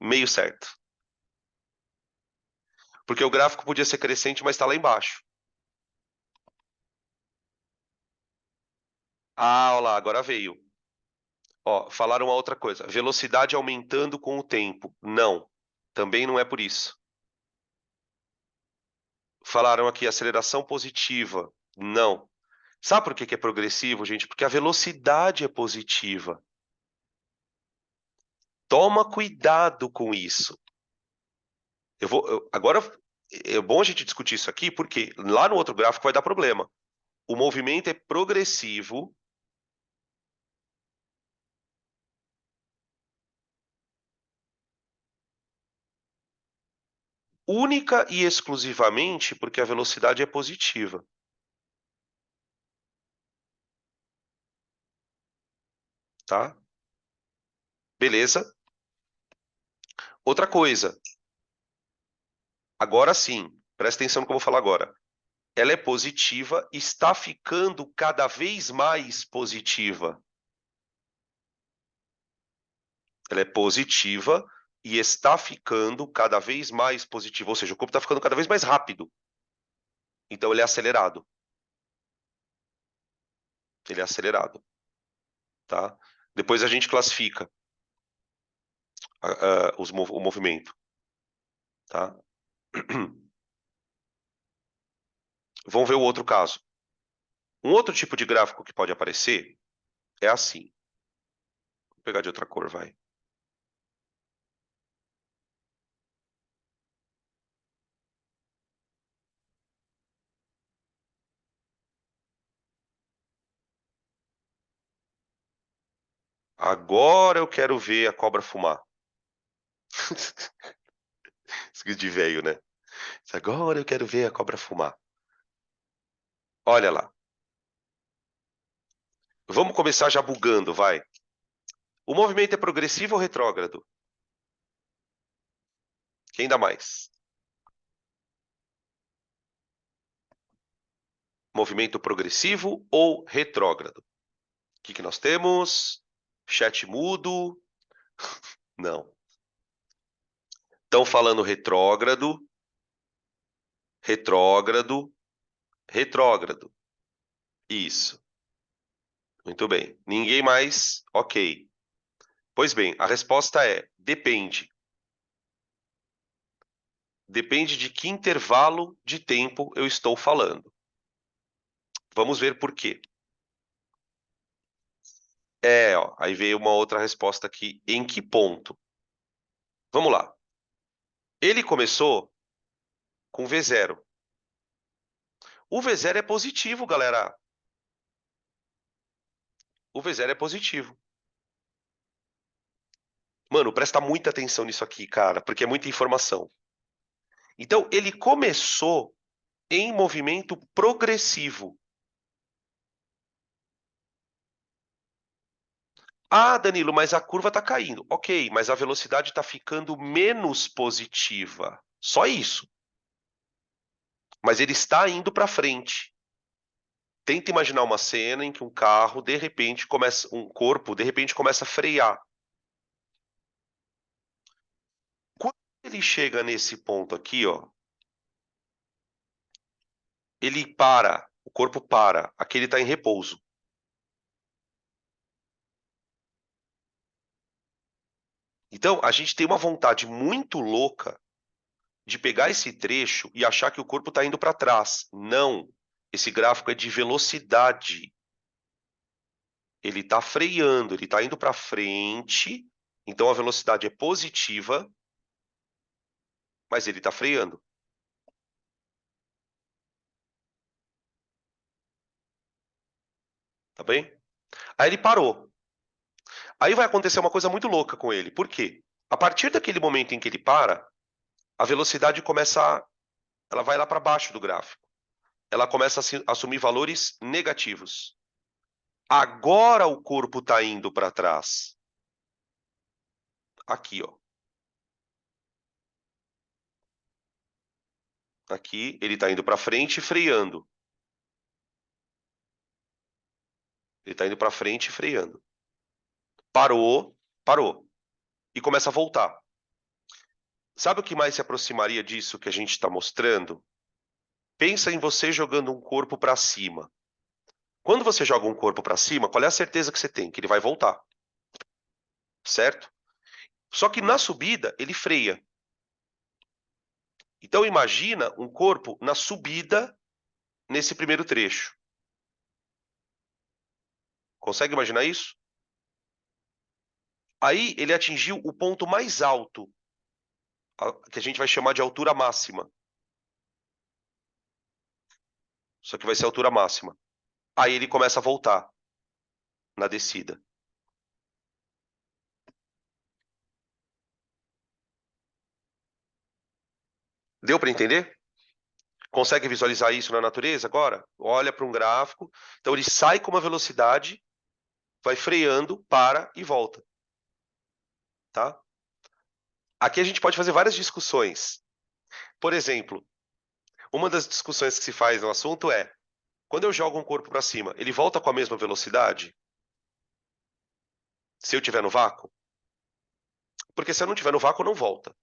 Meio certo. Porque o gráfico podia ser crescente, mas está lá embaixo. Ah, olha lá, agora veio. Ó, falaram uma outra coisa. Velocidade aumentando com o tempo. Não, também não é por isso. Falaram aqui aceleração positiva. Não. Sabe por que que é progressivo, gente? Porque a velocidade é positiva. Toma cuidado com isso. Agora é bom a gente discutir isso aqui, porque lá no outro gráfico vai dar problema. O movimento é progressivo. Única e exclusivamente porque a velocidade é positiva, tá? Beleza? Outra coisa, agora sim, presta atenção no que eu vou falar agora. Ela é positiva, está ficando cada vez mais positiva. Ela é positiva e está ficando cada vez mais positiva, ou seja, o corpo está ficando cada vez mais rápido. Então ele é acelerado. Ele é acelerado, tá? Depois a gente classifica o movimento, tá? Vamos ver o outro caso. Um outro tipo de gráfico que pode aparecer é assim. Vou pegar de outra cor, vai. Agora eu quero ver a cobra fumar. Isso de velho, né? Agora eu quero ver a cobra fumar. Olha lá. Vamos começar já bugando, vai. O movimento é progressivo ou retrógrado? Quem dá mais? Movimento progressivo ou retrógrado? O que nós temos? Chat mudo? Não. Estão falando retrógrado, retrógrado, retrógrado. Isso. Muito bem. Ninguém mais? Ok. Pois bem, a resposta é depende. Depende de que intervalo de tempo eu estou falando. Vamos ver por quê. Ó, aí veio uma outra resposta aqui. Em que ponto? Vamos lá. Ele começou com V0. O V0 é positivo, galera. O V0 é positivo. Mano, presta muita atenção nisso aqui, cara, porque é muita informação. Então, ele começou em movimento progressivo. Ah, Danilo, mas a curva está caindo. Ok, mas a velocidade está ficando menos positiva. Só isso. Mas ele está indo para frente. Tenta imaginar uma cena em que um carro, de repente, um corpo, de repente, começa a frear. Quando ele chega nesse ponto aqui, ó, ele para, o corpo para, aqui ele está em repouso. Então, a gente tem uma vontade muito louca de pegar esse trecho e achar que o corpo está indo para trás. Não. Esse gráfico é de velocidade. Ele está freando, ele está indo para frente, então a velocidade é positiva, mas ele está freando. Tá bem? Aí ele parou. Aí vai acontecer uma coisa muito louca com ele. Por quê? A partir daquele momento em que ele para, a velocidade ela vai lá para baixo do gráfico. Ela começa a assumir valores negativos. Agora o corpo está indo para trás. Aqui, ó. Aqui ele está indo para frente, freando. Ele está indo para frente, freando. Parou, parou. E começa a voltar. Sabe o que mais se aproximaria disso que a gente está mostrando? Pensa em você jogando um corpo para cima. Quando você joga um corpo para cima, qual é a certeza que você tem? Que ele vai voltar. Certo? Só que na subida, ele freia. Então imagina um corpo na subida nesse primeiro trecho. Consegue imaginar isso? Aí ele atingiu o ponto mais alto, que a gente vai chamar de altura máxima. Isso aqui vai ser a altura máxima. Aí ele começa a voltar na descida. Deu para entender? Consegue visualizar isso na natureza agora? Olha para um gráfico. Então ele sai com uma velocidade, vai freando, para e volta. Tá? Aqui a gente pode fazer várias discussões. Por exemplo, uma das discussões que se faz no assunto é: quando eu jogo um corpo para cima, ele volta com a mesma velocidade? Se eu estiver no vácuo? Porque se eu não estiver no vácuo, não volta.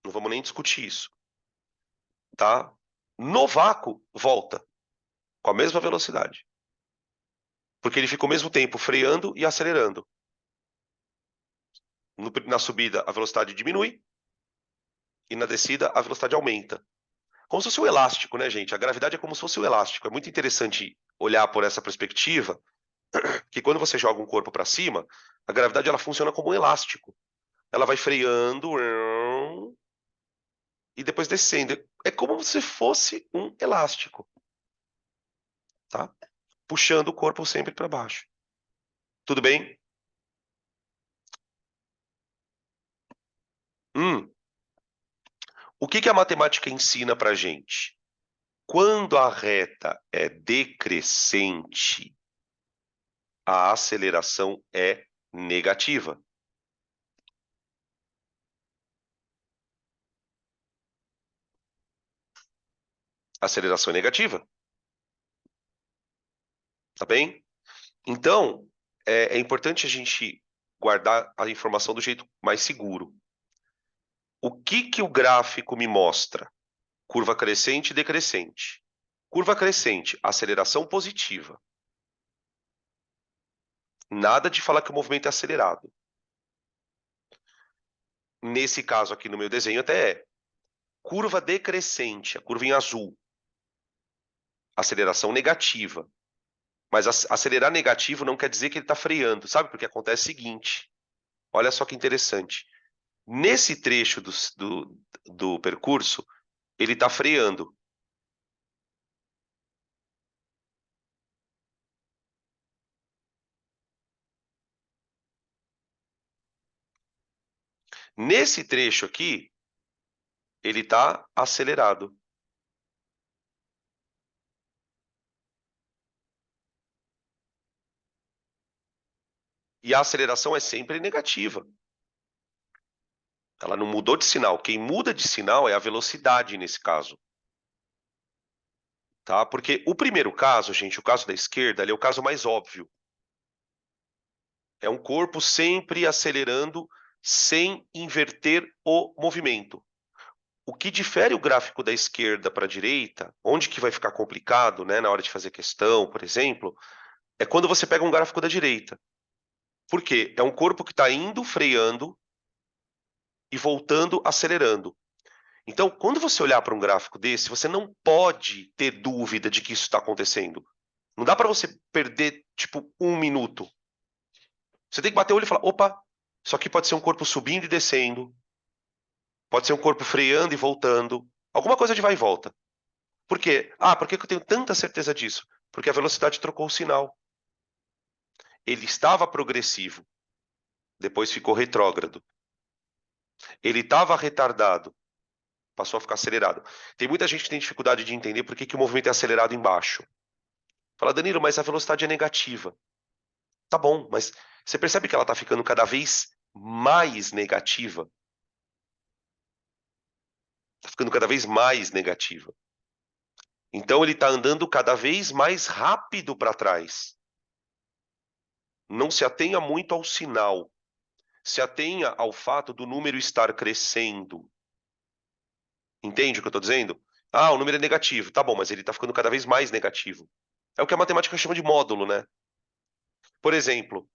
Não vamos nem discutir isso. Tá? No vácuo, volta com a mesma velocidade. Porque ele fica ao mesmo tempo freando e acelerando. Na subida, a velocidade diminui e na descida, a velocidade aumenta. Como se fosse um elástico, né, gente? A gravidade é como se fosse um elástico. É muito interessante olhar por essa perspectiva, que quando você joga um corpo para cima, a gravidade ela funciona como um elástico. Ela vai freando e depois descendo. É como se fosse um elástico, tá? Puxando o corpo sempre para baixo. Tudo bem? Hum. O que que a matemática ensina para gente? Quando a reta é decrescente, a aceleração é negativa. Aceleração é negativa, tá bem? Então, é importante a gente guardar a informação do jeito mais seguro. O que que o gráfico me mostra? Curva crescente e decrescente. Curva crescente, aceleração positiva. Nada de falar que o movimento é acelerado. Nesse caso aqui no meu desenho até é. Curva decrescente, a curva em azul. Aceleração negativa. Mas acelerar negativo não quer dizer que ele está freando, sabe? Porque acontece o seguinte. Olha só que interessante. Nesse trecho do percurso, ele está freando. Nesse trecho aqui, ele está acelerado. E a aceleração é sempre negativa. Ela não mudou de sinal. Quem muda de sinal é a velocidade nesse caso. tá? Porque o primeiro caso, gente, o caso da esquerda, ele é o caso mais óbvio. É um corpo sempre acelerando sem inverter o movimento. O que difere o gráfico da esquerda para a direita, onde que vai ficar complicado, né, na hora de fazer questão, por exemplo, é quando você pega um gráfico da direita. Por quê? É um corpo que está indo, freando e voltando, acelerando. Então, quando você olhar para um gráfico desse, você não pode ter dúvida de que isso está acontecendo. Não dá para você perder, tipo, um minuto. Você tem que bater o olho e falar: opa, isso aqui pode ser um corpo subindo e descendo, pode ser um corpo freando e voltando, alguma coisa de vai e volta. Por quê? Ah, por que eu tenho tanta certeza disso? Porque a velocidade trocou o sinal. Ele estava progressivo, depois ficou retrógrado. Ele estava retardado, passou a ficar acelerado. Tem muita gente que tem dificuldade de entender por que, que o movimento é acelerado embaixo. Fala, Danilo, mas a velocidade é negativa. Tá bom, mas você percebe que ela está ficando cada vez mais negativa? Está ficando cada vez mais negativa. Então ele está andando cada vez mais rápido para trás. Não se atenha muito ao sinal. Se atenha ao fato do número estar crescendo. Entende o que eu estou dizendo? Ah, o número é negativo. Tá bom, mas ele está ficando cada vez mais negativo. É o que a matemática chama de módulo, né? Por exemplo,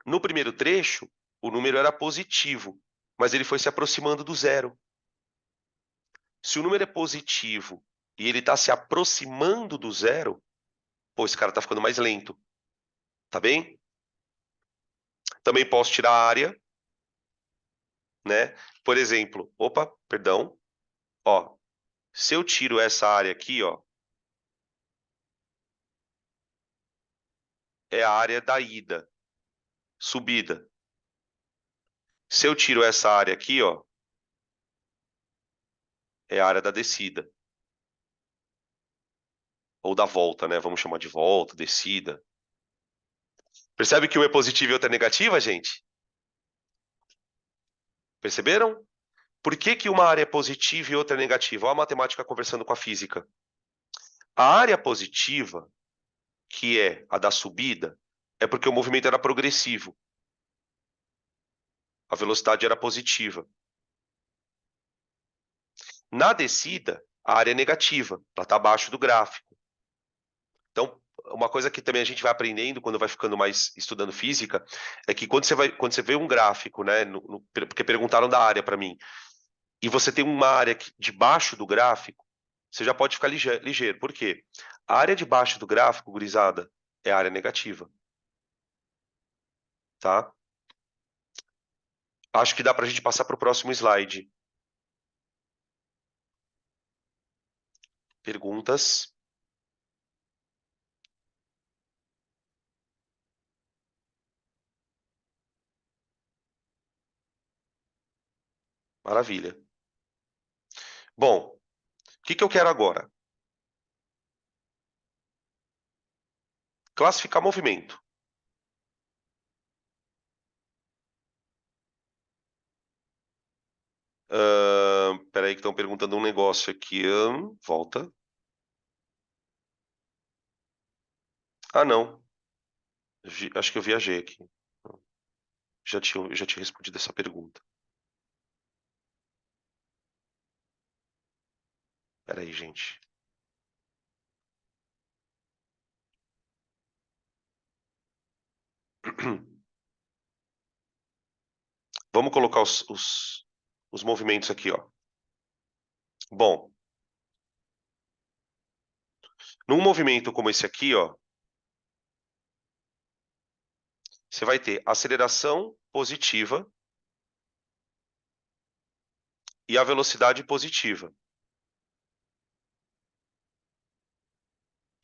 no primeiro trecho, o número era positivo, mas ele foi se aproximando do zero. Se o número é positivo e ele está se aproximando do zero, pô, esse cara está ficando mais lento. Tá bem? Também posso tirar a área, né? Por exemplo, opa, perdão. Ó, se eu tiro essa área aqui, ó, é a área da ida, subida. Se eu tiro essa área aqui, ó, é a área da descida. Ou da volta, né? Vamos chamar de volta, descida. Percebe que um é positivo e outro é negativa, gente? Perceberam? Por que que uma área é positiva e outra é negativa? Olha a matemática conversando com a física. A área positiva, que é a da subida, é porque o movimento era progressivo. A velocidade era positiva. Na descida, a área é negativa, ela está abaixo do gráfico. Então, uma coisa que também a gente vai aprendendo quando vai ficando mais estudando física é que quando você vê um gráfico, né, porque perguntaram da área para mim, e você tem uma área debaixo do gráfico, você já pode ficar ligeiro. Por quê? A área debaixo do gráfico, gurizada, é a área negativa, tá? Acho que dá para a gente passar para o próximo slide. Perguntas? Maravilha. Bom, o que que eu quero agora? Classificar movimento. Peraí que estão perguntando um negócio aqui. Volta. Ah, não. Acho que eu viajei aqui. Já tinha respondido essa pergunta. Peraí, gente. Vamos colocar os movimentos aqui, ó. Bom, num movimento como esse aqui, ó, você vai ter aceleração positiva e a velocidade positiva.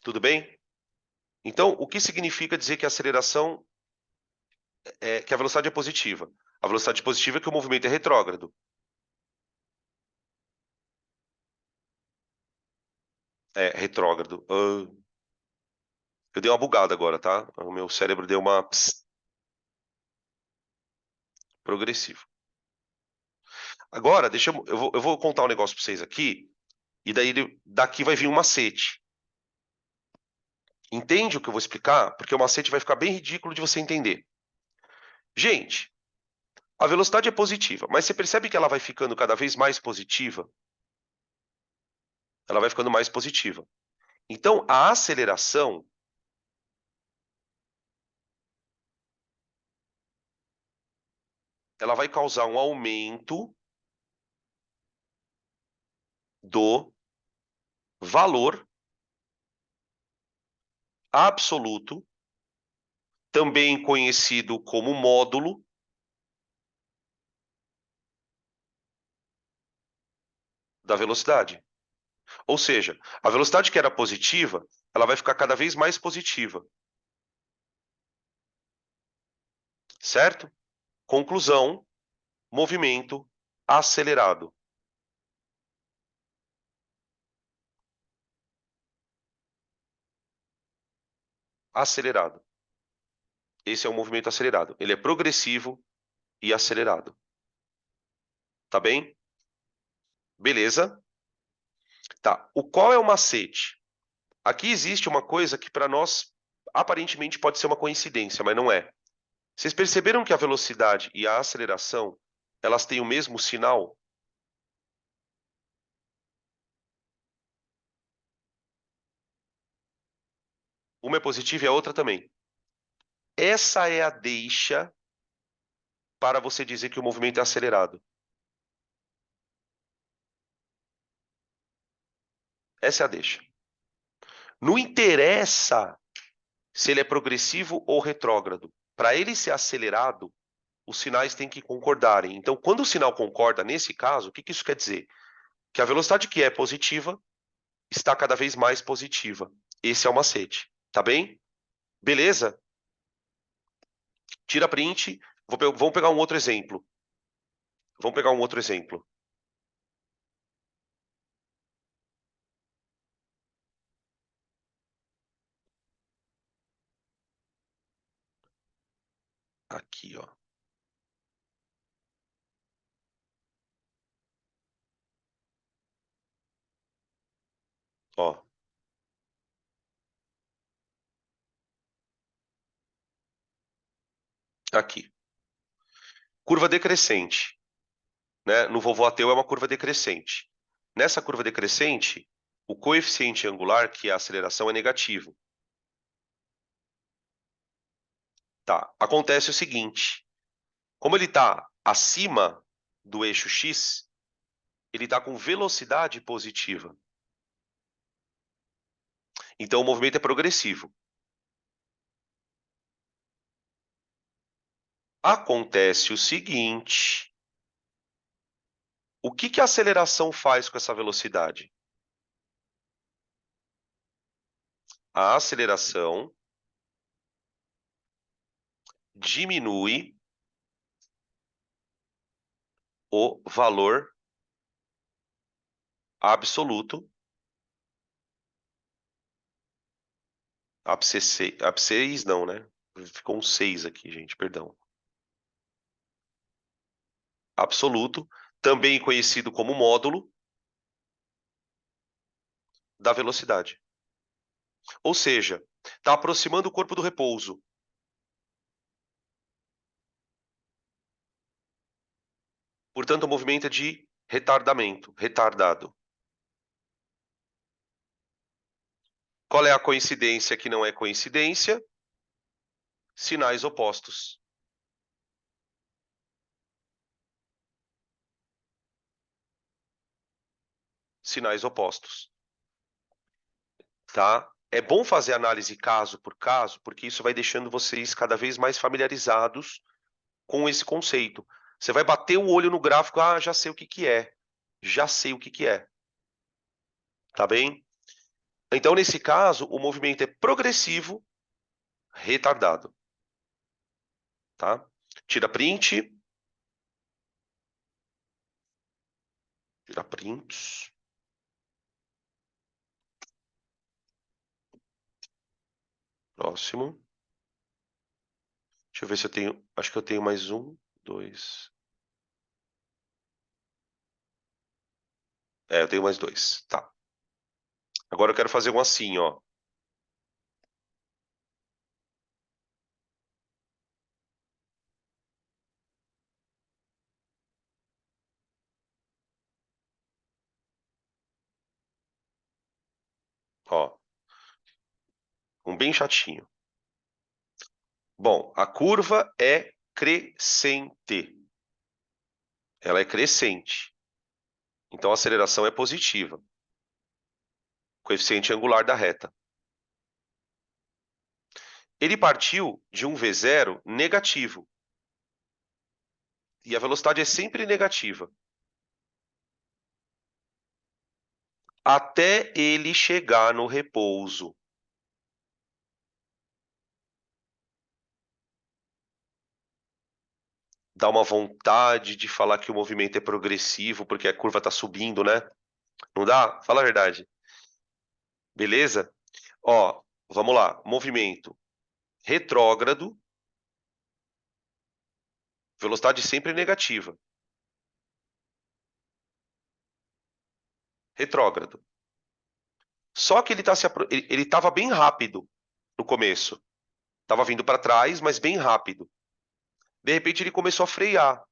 Tudo bem? Então, o que significa dizer que a aceleração que a velocidade é positiva? A velocidade positiva é que o movimento é retrógrado. É retrógrado. Eu dei uma bugada agora, tá? O meu cérebro deu uma progressivo. Agora, eu vou contar um negócio para vocês aqui, e daí daqui vai vir um macete. Entende o que eu vou explicar? Porque o macete vai ficar bem ridículo de você entender. Gente, a velocidade é positiva, mas você percebe que ela vai ficando cada vez mais positiva? Ela vai ficando mais positiva. Então, a aceleração, ela vai causar um aumento do valor absoluto, também conhecido como módulo da velocidade. Ou seja, a velocidade que era positiva, ela vai ficar cada vez mais positiva. Certo? Conclusão, movimento acelerado. Acelerado. Esse é o movimento acelerado. Ele é progressivo e acelerado. Tá bem? Beleza? Tá. Qual é o macete? Aqui existe uma coisa que para nós aparentemente pode ser uma coincidência, mas não é. Vocês perceberam que a velocidade e a aceleração, elas têm o mesmo sinal? Uma é positiva e a outra também. Essa é a deixa para você dizer que o movimento é acelerado. Essa é a deixa. Não interessa se ele é progressivo ou retrógrado. Para ele ser acelerado, os sinais têm que concordarem. Então, quando o sinal concorda, nesse caso, o que isso quer dizer? Que a velocidade que é positiva está cada vez mais positiva. Esse é o macete. Tá bem? Beleza? Tira print. Vamos pegar um outro exemplo. Vamos pegar um outro exemplo. Aqui, ó. Ó, aqui. Curva decrescente, né? No vovô ateu é uma curva decrescente. Nessa curva decrescente, o coeficiente angular, que é a aceleração, é negativo. Tá. Acontece o seguinte: como ele está acima do eixo x, ele está com velocidade positiva. Então o movimento é progressivo. Acontece o seguinte: o que a aceleração faz com essa velocidade? A aceleração diminui o valor absoluto, absceis não, né? Ficou um 6 aqui, gente, perdão. Absoluto, também conhecido como módulo da velocidade. Ou seja, está aproximando o corpo do repouso. Portanto, o movimento é de retardamento, retardado. Qual é a coincidência que não é coincidência? Sinais opostos. Sinais opostos. Tá? É bom fazer análise caso por caso, porque isso vai deixando vocês cada vez mais familiarizados com esse conceito. Você vai bater o olho no gráfico, ah, já sei o que que é. Já sei o que que é. Tá bem? Então, nesse caso, o movimento é progressivo, retardado. Tá? Tira print. Tira prints. Próximo. Deixa eu ver se eu tenho. Acho que eu tenho mais um, dois. É, eu tenho mais dois. Tá. Agora eu quero fazer um assim, ó. Ó, um bem chatinho. Bom, a curva é crescente. Ela é crescente. Então, a aceleração é positiva. Coeficiente angular da reta. Ele partiu de um V0 negativo. E a velocidade é sempre negativa. Até ele chegar no repouso. Dá uma vontade de falar que o movimento é progressivo, porque a curva está subindo, né? Não dá? Fala a verdade. Beleza? Ó, vamos lá. Movimento retrógrado, velocidade sempre negativa. Retrógrado. Só que ele estava bem rápido no começo. Estava vindo para trás, mas bem rápido. De repente ele começou a frear.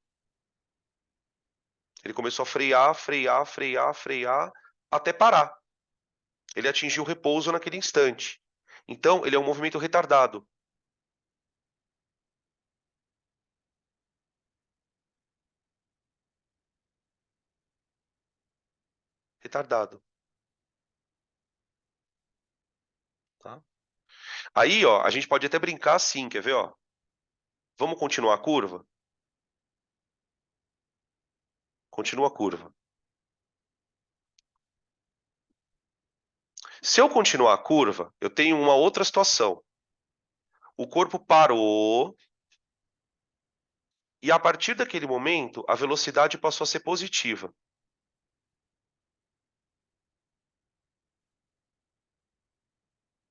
Ele começou a frear, frear, frear, frear, até parar. Ele atingiu o repouso naquele instante. Então, ele é um movimento retardado. Retardado. Tá? Aí, ó, a gente pode até brincar assim, quer ver, ó? Vamos continuar a curva? Continua a curva. Se eu continuar a curva, eu tenho uma outra situação. O corpo parou e a partir daquele momento a velocidade passou a ser positiva.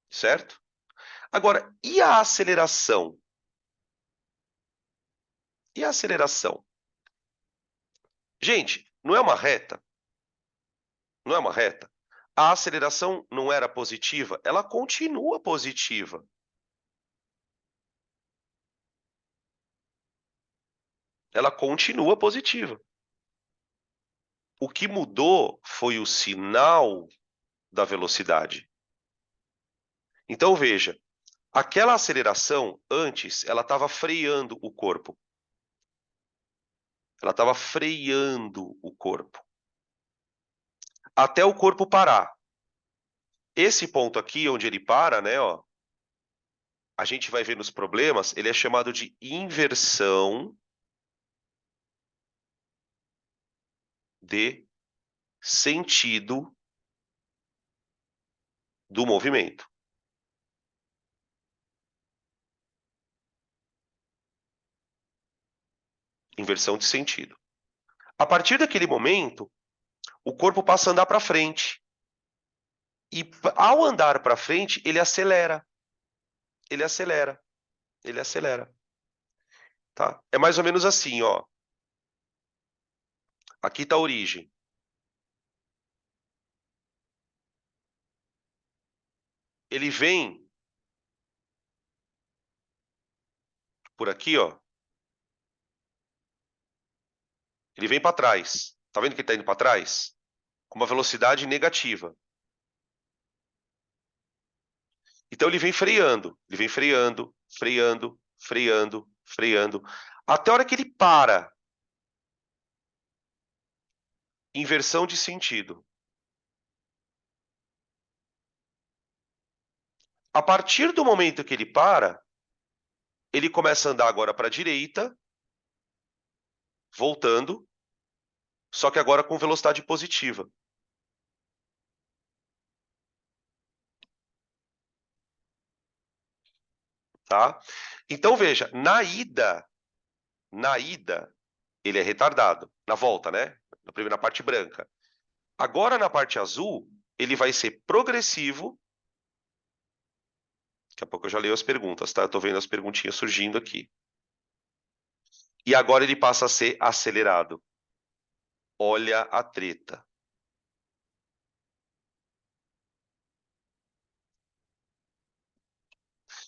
Certo? Agora, e a aceleração? E a aceleração? Gente, não é uma reta? Não é uma reta? A aceleração não era positiva? Ela continua positiva. Ela continua positiva. O que mudou foi o sinal da velocidade. Então veja, aquela aceleração antes, ela estava freando o corpo. Ela estava freando o corpo. Até o corpo parar. Esse ponto aqui, onde ele para, né, ó, a gente vai ver nos problemas, ele é chamado de inversão de sentido do movimento. Inversão de sentido. A partir daquele momento, o corpo passa a andar para frente. E ao andar para frente, ele acelera. Ele acelera. Ele acelera. Tá? É mais ou menos assim, ó. Aqui está a origem. Ele vem por aqui, ó. Ele vem para trás. Tá vendo que ele está indo para trás? Com uma velocidade negativa. Então ele vem freando. Ele vem freando, freando, freando, freando. Até a hora que ele para. Inversão de sentido. A partir do momento que ele para, ele começa a andar agora para a direita, voltando, só que agora com velocidade positiva. Tá? Então veja, na ida, ele é retardado. Na volta, né? Na primeira parte branca. Agora na parte azul, ele vai ser progressivo. Daqui a pouco eu já leio as perguntas, tá? Eu tô vendo as perguntinhas surgindo aqui. E agora ele passa a ser acelerado. Olha a treta.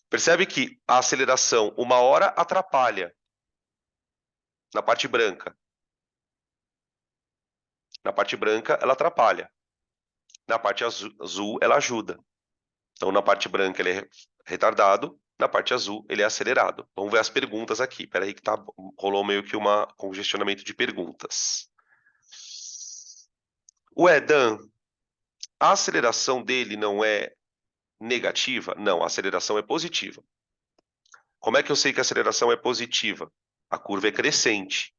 Percebe que a aceleração, uma hora atrapalha na parte branca. Na parte branca, ela atrapalha. Na parte azul, ela ajuda. Então, na parte branca, ele é retardado. Na parte azul, ele é acelerado. Vamos ver as perguntas aqui. Peraí que rolou meio que um congestionamento de perguntas. Ué, Dan, a aceleração dele não é negativa? Não, a aceleração é positiva. Como é que eu sei que a aceleração é positiva? A curva é crescente.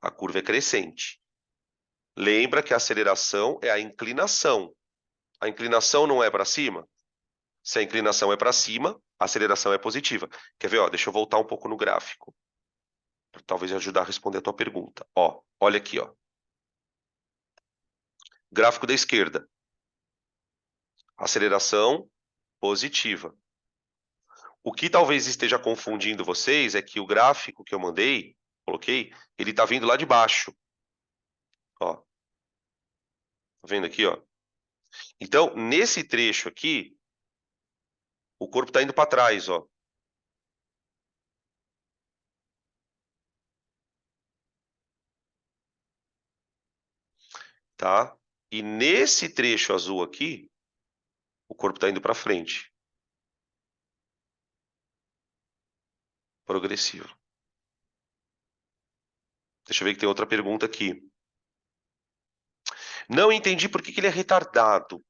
A curva é crescente. Lembra que a aceleração é a inclinação. A inclinação não é para cima? Se a inclinação é para cima, a aceleração é positiva. Quer ver? Ó, deixa eu voltar um pouco no gráfico, para talvez ajudar a responder a tua pergunta. Ó, olha aqui, ó. Gráfico da esquerda. Aceleração positiva. O que talvez esteja confundindo vocês é que o gráfico que eu mandei, coloquei, ele está vindo lá de baixo. Ó, tá vendo aqui, ó? Então, nesse trecho aqui, o corpo está indo para trás, ó. Tá? E nesse trecho azul aqui, o corpo está indo para frente. Progressivo. Deixa eu ver que tem outra pergunta aqui. Não entendi por que ele é retardado.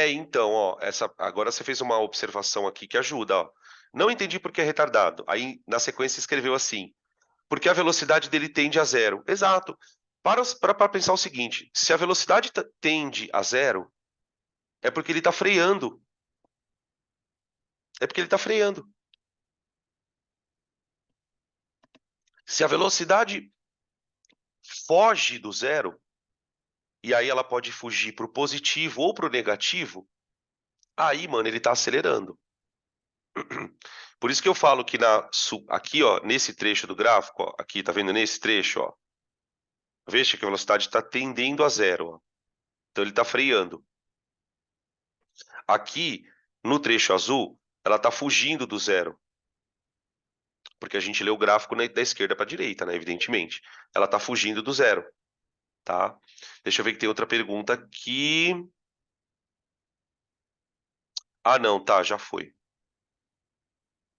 Então, ó, agora você fez uma observação aqui que ajuda, ó. Não entendi por que é retardado. Aí, na sequência, escreveu assim: porque a velocidade dele tende a zero. Exato. Para pensar o seguinte: se a velocidade tende a zero, é porque ele está freando. É porque ele está freando. Se a velocidade foge do zero, e aí ela pode fugir para o positivo ou para o negativo, aí, mano, ele está acelerando. Por isso que eu falo que aqui, ó, nesse trecho do gráfico, ó, aqui, tá vendo nesse trecho, ó, veja que a velocidade está tendendo a zero, ó. Então ele está freando. Aqui, no trecho azul, ela está fugindo do zero, porque a gente lê o gráfico da esquerda para a direita, né, evidentemente. Ela está fugindo do zero, tá? Deixa eu ver que tem outra pergunta aqui. Ah, não, tá, já foi.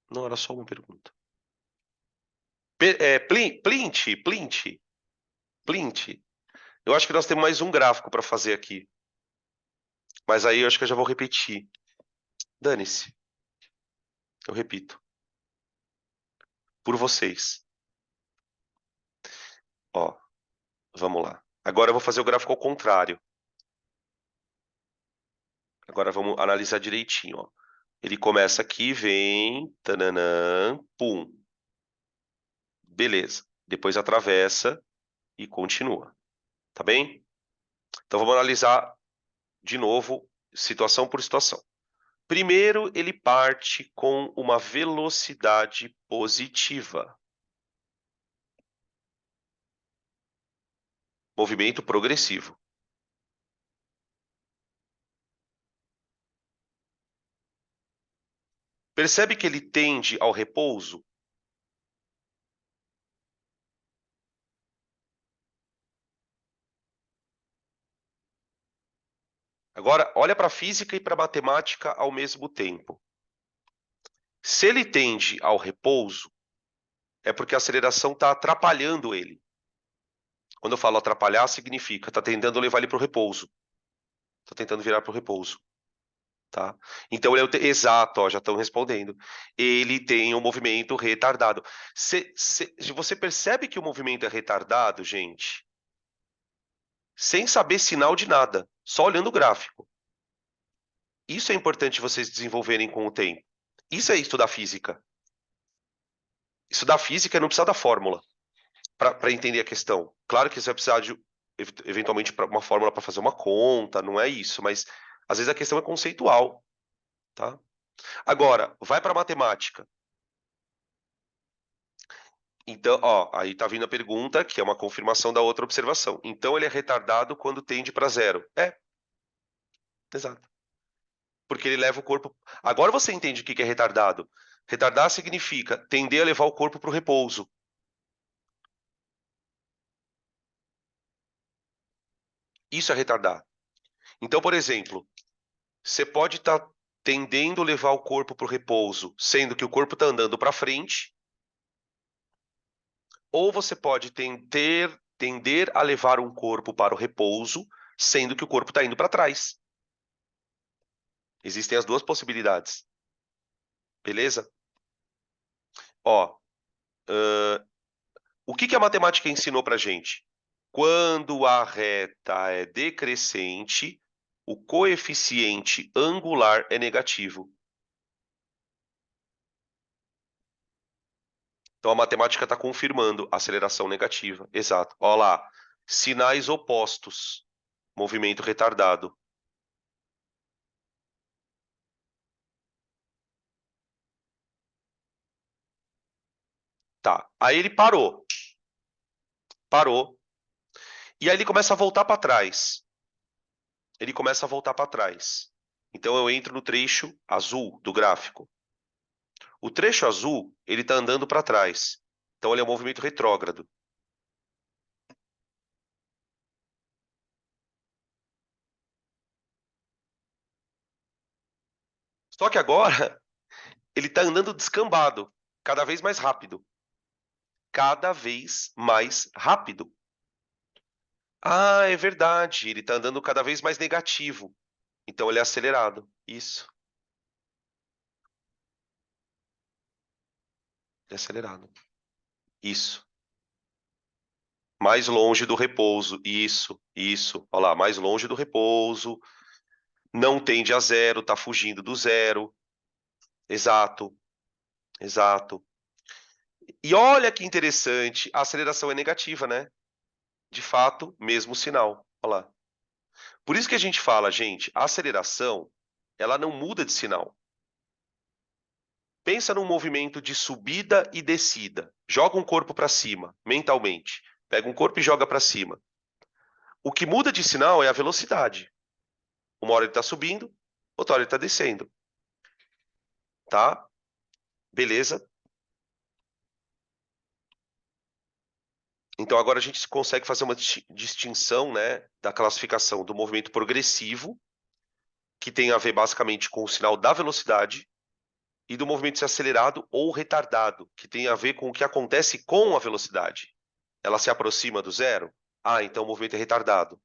Não, era só uma pergunta. Plint. Eu acho que nós temos mais um gráfico para fazer aqui. Mas aí eu acho que eu já vou repetir. Dane-se. Eu repito. Por vocês. Ó, vamos lá. Agora eu vou fazer o gráfico ao contrário. Agora vamos analisar direitinho, ó. Ele começa aqui, vem, tananã, pum. Beleza. Depois atravessa e continua. Tá bem? Então vamos analisar de novo, situação por situação. Primeiro, ele parte com uma velocidade positiva. Movimento progressivo. Percebe que ele tende ao repouso? Agora, olha para a física e para a matemática ao mesmo tempo. Se ele tende ao repouso, é porque a aceleração está atrapalhando ele. Quando eu falo atrapalhar, significa está tentando levar ele para o repouso. Está tentando virar para o repouso. Tá? Então, exato, ó, já estão respondendo. Ele tem um movimento retardado. Você percebe que o movimento é retardado, gente? Sem saber sinal de nada, só olhando o gráfico. Isso é importante vocês desenvolverem com o tempo. Isso é estudar física. Estudar física não precisa da fórmula para entender a questão. Claro que você vai precisar de, eventualmente, uma fórmula para fazer uma conta, não é isso, mas às vezes a questão é conceitual. Tá? Agora, vai para matemática. Então, ó, aí tá vindo a pergunta, que é uma confirmação da outra observação. Então, ele é retardado quando tende para zero. Exato. Porque ele leva o corpo. Agora você entende o que é retardado. Retardar significa tender a levar o corpo para o repouso. Isso é retardar. Então, por exemplo, você pode estar tendendo a levar o corpo para o repouso, sendo que o corpo está andando para frente, ou você pode tender a levar um corpo para o repouso, sendo que o corpo está indo para trás. Existem as duas possibilidades. Beleza? Ó, o que a matemática ensinou para gente? Quando a reta é decrescente, o coeficiente angular é negativo. Então a matemática está confirmando aceleração negativa. Exato. Olha lá, sinais opostos. Movimento retardado. Tá. Aí ele parou. Parou. E aí ele começa a voltar para trás. Ele começa a voltar para trás. Então eu entro no trecho azul do gráfico. O trecho azul, ele está andando para trás. Então ele é um movimento retrógrado. Só que agora ele está andando descambado, cada vez mais rápido. Cada vez mais rápido. Ah, é verdade. Ele está andando cada vez mais negativo. Então ele é acelerado. Isso. Ele é acelerado. Isso. Mais longe do repouso. Isso. Isso. Olha lá, mais longe do repouso. Não tende a zero, está fugindo do zero. Exato. Exato. E olha que interessante, a aceleração é negativa, né? De fato, mesmo sinal. Olha lá. Por isso que a gente fala, gente, a aceleração, ela não muda de sinal. Pensa num movimento de subida e descida. Joga um corpo para cima, mentalmente. Pega um corpo e joga para cima. O que muda de sinal é a velocidade. Uma hora ele está subindo, outra hora ele está descendo. Tá? Beleza? Então agora a gente consegue fazer uma distinção, né, da classificação do movimento progressivo, que tem a ver basicamente com o sinal da velocidade, e do movimento ser acelerado ou retardado, que tem a ver com o que acontece com a velocidade. Ela se aproxima do zero? Ah, então o movimento é retardado.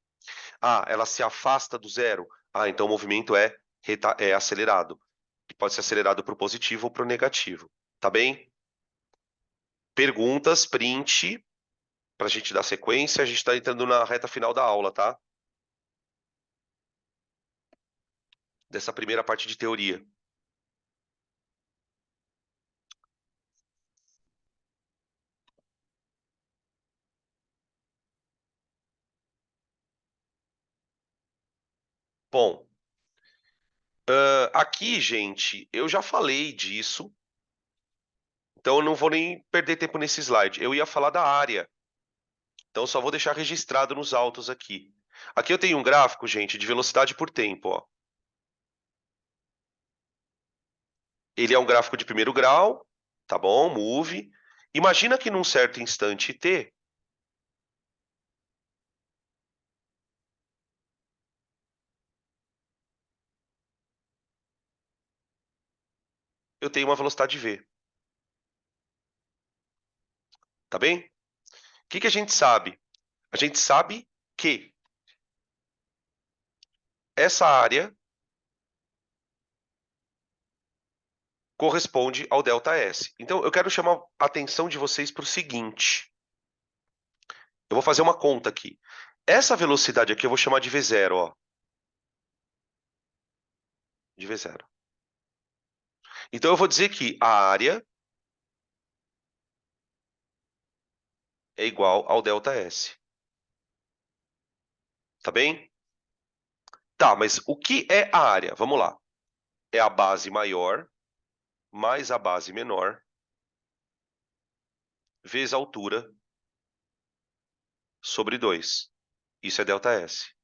Ah, ela se afasta do zero? Ah, então o movimento é acelerado. E pode ser acelerado para o positivo ou para o negativo. Tá bem? Perguntas, print, para a gente dar sequência. A gente está entrando na reta final da aula, tá? Dessa primeira parte de teoria. Bom, aqui, gente, eu já falei disso, então eu não vou nem perder tempo nesse slide. Eu ia falar da área, então só vou deixar registrado nos autos aqui. Aqui eu tenho um gráfico, gente, de velocidade por tempo, ó. Ele é um gráfico de primeiro grau, tá bom? Move. Imagina que num certo instante t, eu tenho uma velocidade v, tá bem? O que a gente sabe? A gente sabe que essa área corresponde ao ΔS. Então, eu quero chamar a atenção de vocês para o seguinte. Eu vou fazer uma conta aqui. Essa velocidade aqui eu vou chamar de V0, ó. De V0. Então, eu vou dizer que a área é igual ao ΔS. Tá bem? Tá, mas o que é a área? Vamos lá. É a base maior mais a base menor vezes a altura sobre 2. Isso é ΔS.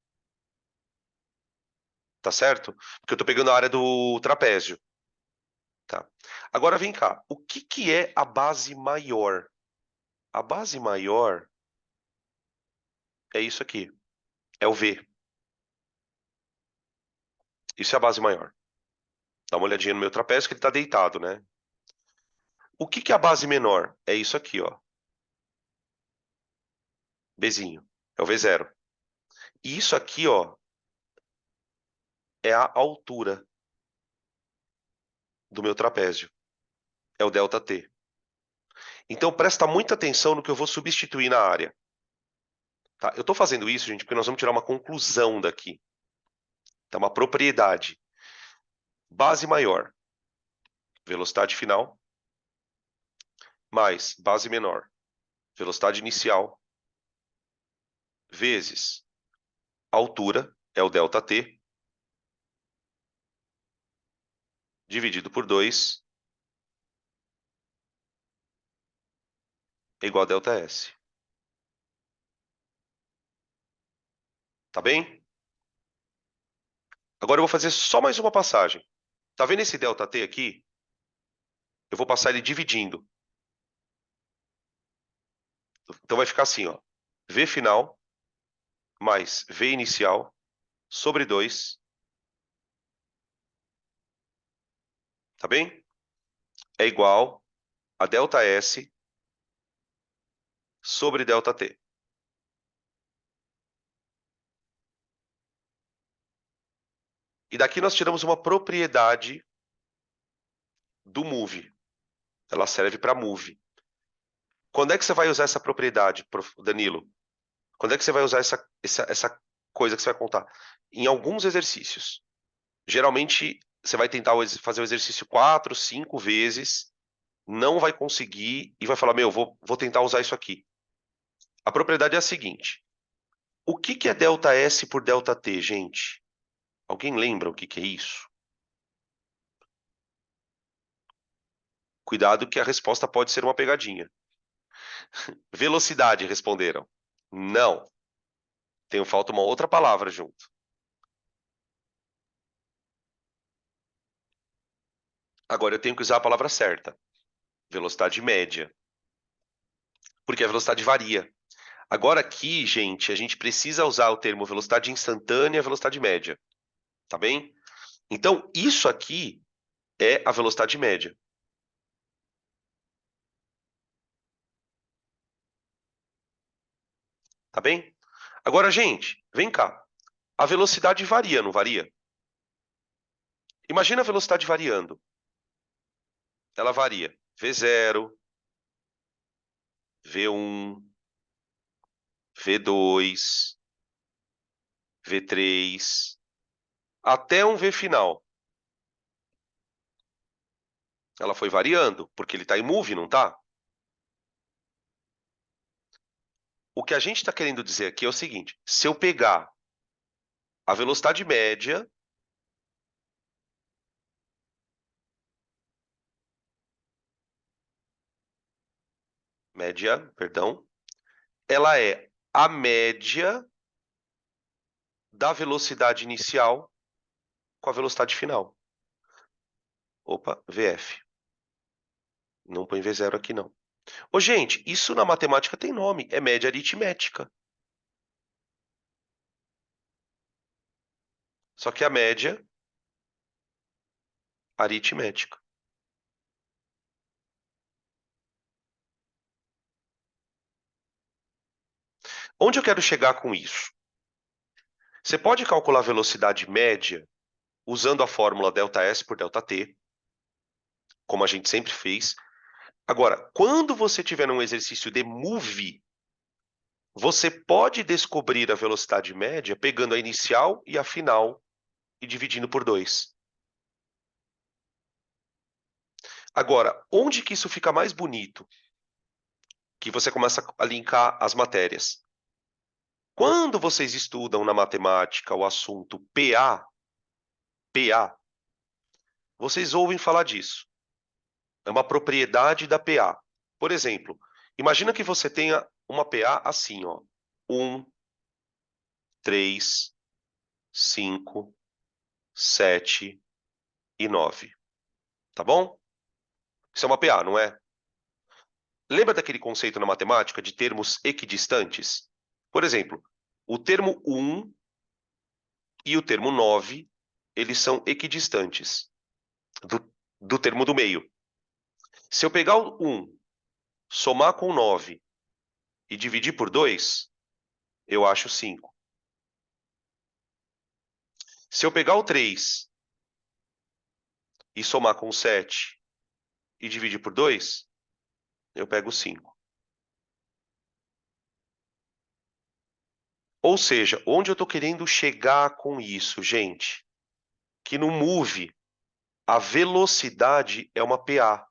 Tá certo? Porque eu estou pegando a área do trapézio. Tá. Agora vem cá. O que é a base maior? A base maior é isso aqui. É o V. Isso é a base maior. Dá uma olhadinha no meu trapézio que ele está deitado, né? O que que é a base menor? É isso aqui, ó. Bzinho. É o V0. E isso aqui, ó, é a altura do meu trapézio. É o ΔT. Então presta muita atenção no que eu vou substituir na área. Tá? Eu estou fazendo isso, gente, porque nós vamos tirar uma conclusão daqui. Tá? Uma propriedade. Base maior, velocidade final, mais base menor, velocidade inicial, vezes altura, é o ΔT, dividido por 2, é igual a ΔS. Tá bem? Agora eu vou fazer só mais uma passagem. Tá vendo esse ΔT aqui? Eu vou passar ele dividindo. Então vai ficar assim, ó. V final mais V inicial sobre 2, tá bem? É igual a ΔS sobre ΔT. E daqui nós tiramos uma propriedade do move. Ela serve para move. Quando é que você vai usar essa propriedade, Danilo? Quando é que você vai usar essa coisa que você vai contar? Em alguns exercícios. Geralmente, você vai tentar fazer o exercício 4, 5 vezes, não vai conseguir e vai falar, meu, vou tentar usar isso aqui. A propriedade é a seguinte. O que que é ΔS por ΔT, gente? Alguém lembra o que que é isso? Cuidado que a resposta pode ser uma pegadinha. Velocidade, responderam. Não. Falta uma outra palavra junto. Agora eu tenho que usar a palavra certa. Velocidade média. Porque a velocidade varia. Agora aqui, gente, a gente precisa usar o termo velocidade instantânea e velocidade média. Tá bem? Então, isso aqui é a velocidade média. Tá bem? Agora, gente, vem cá. A velocidade varia, não varia? Imagina a velocidade variando. Ela varia. V0, V1, V2, V3, até um V final. Ela foi variando, porque ele está em move, não está? O que a gente está querendo dizer aqui é o seguinte: se eu pegar a velocidade média, perdão, ela é a média da velocidade inicial com a velocidade final. Opa, VF. Não põe V0 aqui, não. Ô, gente, isso na matemática tem nome, é média aritmética. Só que a média aritmética. Onde eu quero chegar com isso? Você pode calcular a velocidade média usando a fórmula ΔS por ΔT, como a gente sempre fez. Agora, quando você tiver num exercício de move, você pode descobrir a velocidade média pegando a inicial e a final e dividindo por 2. Agora, onde que isso fica mais bonito? Que você começa a linkar as matérias. Quando vocês estudam na matemática o assunto PA, vocês ouvem falar disso. É uma propriedade da PA. Por exemplo, imagina que você tenha uma PA assim, ó. 1, 3, 5, 7 e 9. Tá bom? Isso é uma PA, não é? Lembra daquele conceito na matemática de termos equidistantes? Por exemplo, o termo 1 e o termo 9, eles são equidistantes do termo do meio. Se eu pegar o 1, somar com 9 e dividir por 2, eu acho 5. Se eu pegar o 3 e somar com 7 e dividir por 2, eu pego 5. Ou seja, onde eu estou querendo chegar com isso, gente? Que no move, a velocidade é uma PA.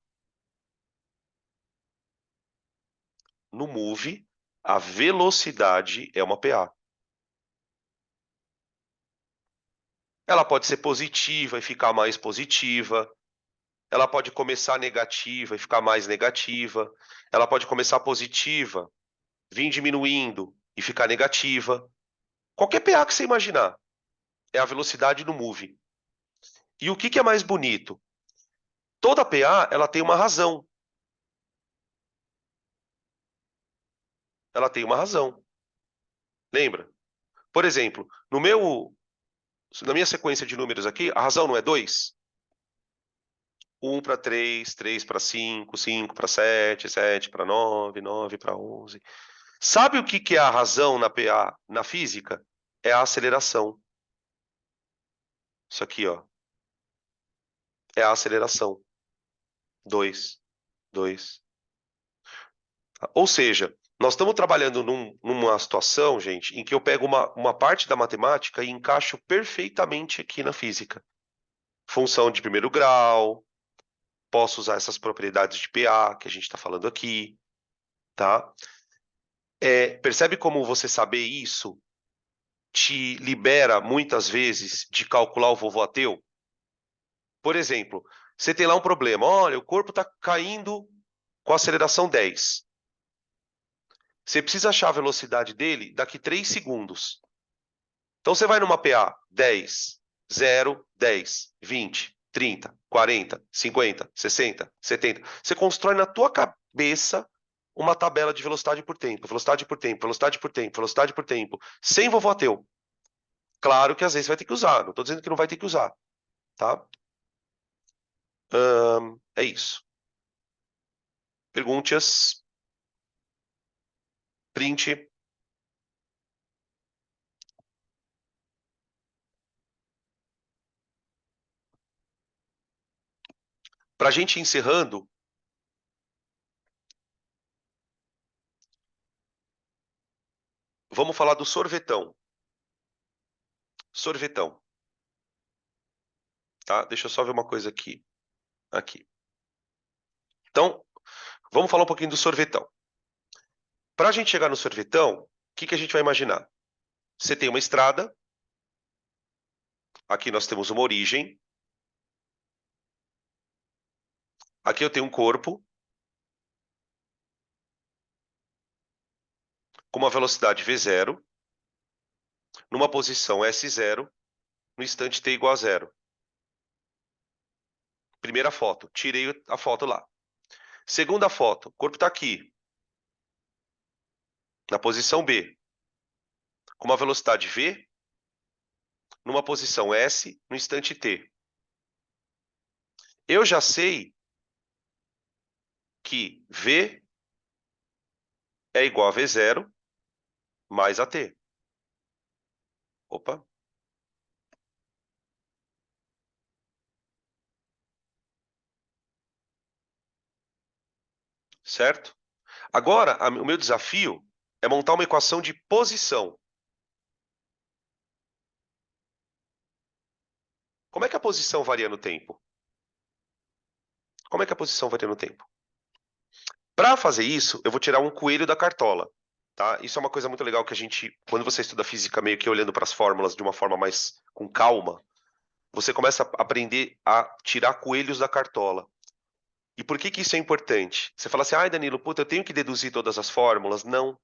No move, a velocidade é uma PA. Ela pode ser positiva e ficar mais positiva. Ela pode começar negativa e ficar mais negativa. Ela pode começar positiva, vir diminuindo e ficar negativa. Qualquer PA que você imaginar é a velocidade no move. E o que é mais bonito? Toda PA ela tem uma razão. Ela tem uma razão. Lembra? Por exemplo, na minha sequência de números aqui, a razão não é 2? 1 para 3, 3 para 5, 5 para 7, 7 para 9, 9 para 11. Sabe o que é a razão na PA, na física? É a aceleração. Isso aqui, ó, é a aceleração. 2, 2. Ou seja, nós estamos trabalhando numa situação, gente, em que eu pego uma parte da matemática e encaixo perfeitamente aqui na física. Função de primeiro grau, posso usar essas propriedades de PA que a gente está falando aqui, tá? Percebe como você saber isso te libera, muitas vezes, de calcular o vovô ateu? Por exemplo, você tem lá um problema. Olha, o corpo está caindo com aceleração 10. Você precisa achar a velocidade dele daqui 3 segundos. Então você vai numa PA 10, 0, 10, 20, 30, 40, 50, 60, 70. Você constrói na tua cabeça uma tabela de velocidade por tempo, velocidade por tempo, velocidade por tempo, velocidade por tempo, sem vovô ateu. Claro que às vezes você vai ter que usar, não estou dizendo que não vai ter que usar, tá? É isso. Perguntas, print. Para a gente ir encerrando, vamos falar do sorvetão. Sorvetão. Tá? Deixa eu só ver uma coisa aqui. Aqui. Então, vamos falar um pouquinho do sorvetão. Para a gente chegar no sorvetão, o que a gente vai imaginar? Você tem uma estrada. Aqui nós temos uma origem. Aqui eu tenho um corpo com uma velocidade v0, numa posição s0, no instante t igual a 0. Primeira foto, tirei a foto lá. Segunda foto, o corpo está aqui, na posição B, com uma velocidade v, numa posição s, no instante t. Eu já sei que v é igual a v0 mais at. Opa. Certo? Agora, o meu desafio é montar uma equação de posição. Como é que a posição varia no tempo? Como é que a posição varia no tempo? Para fazer isso, eu vou tirar um coelho da cartola. Tá? Isso é uma coisa muito legal que a gente, quando você estuda física meio que olhando para as fórmulas de uma forma mais com calma, você começa a aprender a tirar coelhos da cartola. E por que isso é importante? Você fala assim, ai Danilo, puta, eu tenho que deduzir todas as fórmulas. Não.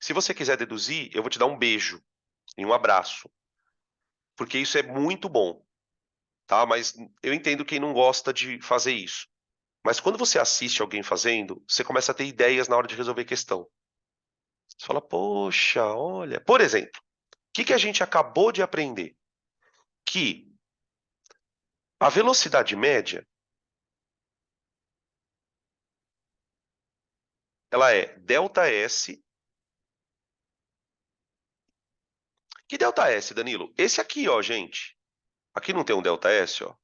Se você quiser deduzir, eu vou te dar um beijo e um abraço. Porque isso é muito bom, tá? Mas eu entendo quem não gosta de fazer isso. Mas quando você assiste alguém fazendo, você começa a ter ideias na hora de resolver questão. Você fala, poxa, olha. Por exemplo, o que a gente acabou de aprender? Que A velocidade média, ela é ΔS. Que ΔS, Danilo? Esse aqui, ó, gente. Aqui não tem um ΔS, ó.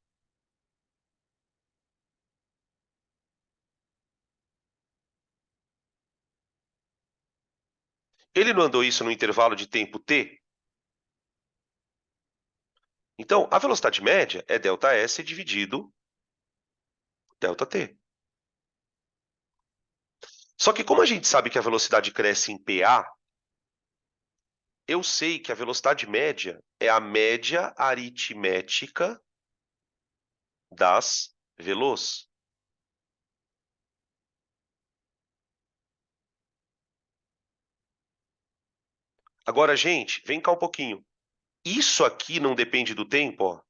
Ele não andou isso no intervalo de tempo t? Então, a velocidade média é ΔS dividido ΔT. Só que como a gente sabe que a velocidade cresce em PA, eu sei que a velocidade média é a média aritmética das veloz. Agora, gente, vem cá um pouquinho. Isso aqui não depende do tempo, ó.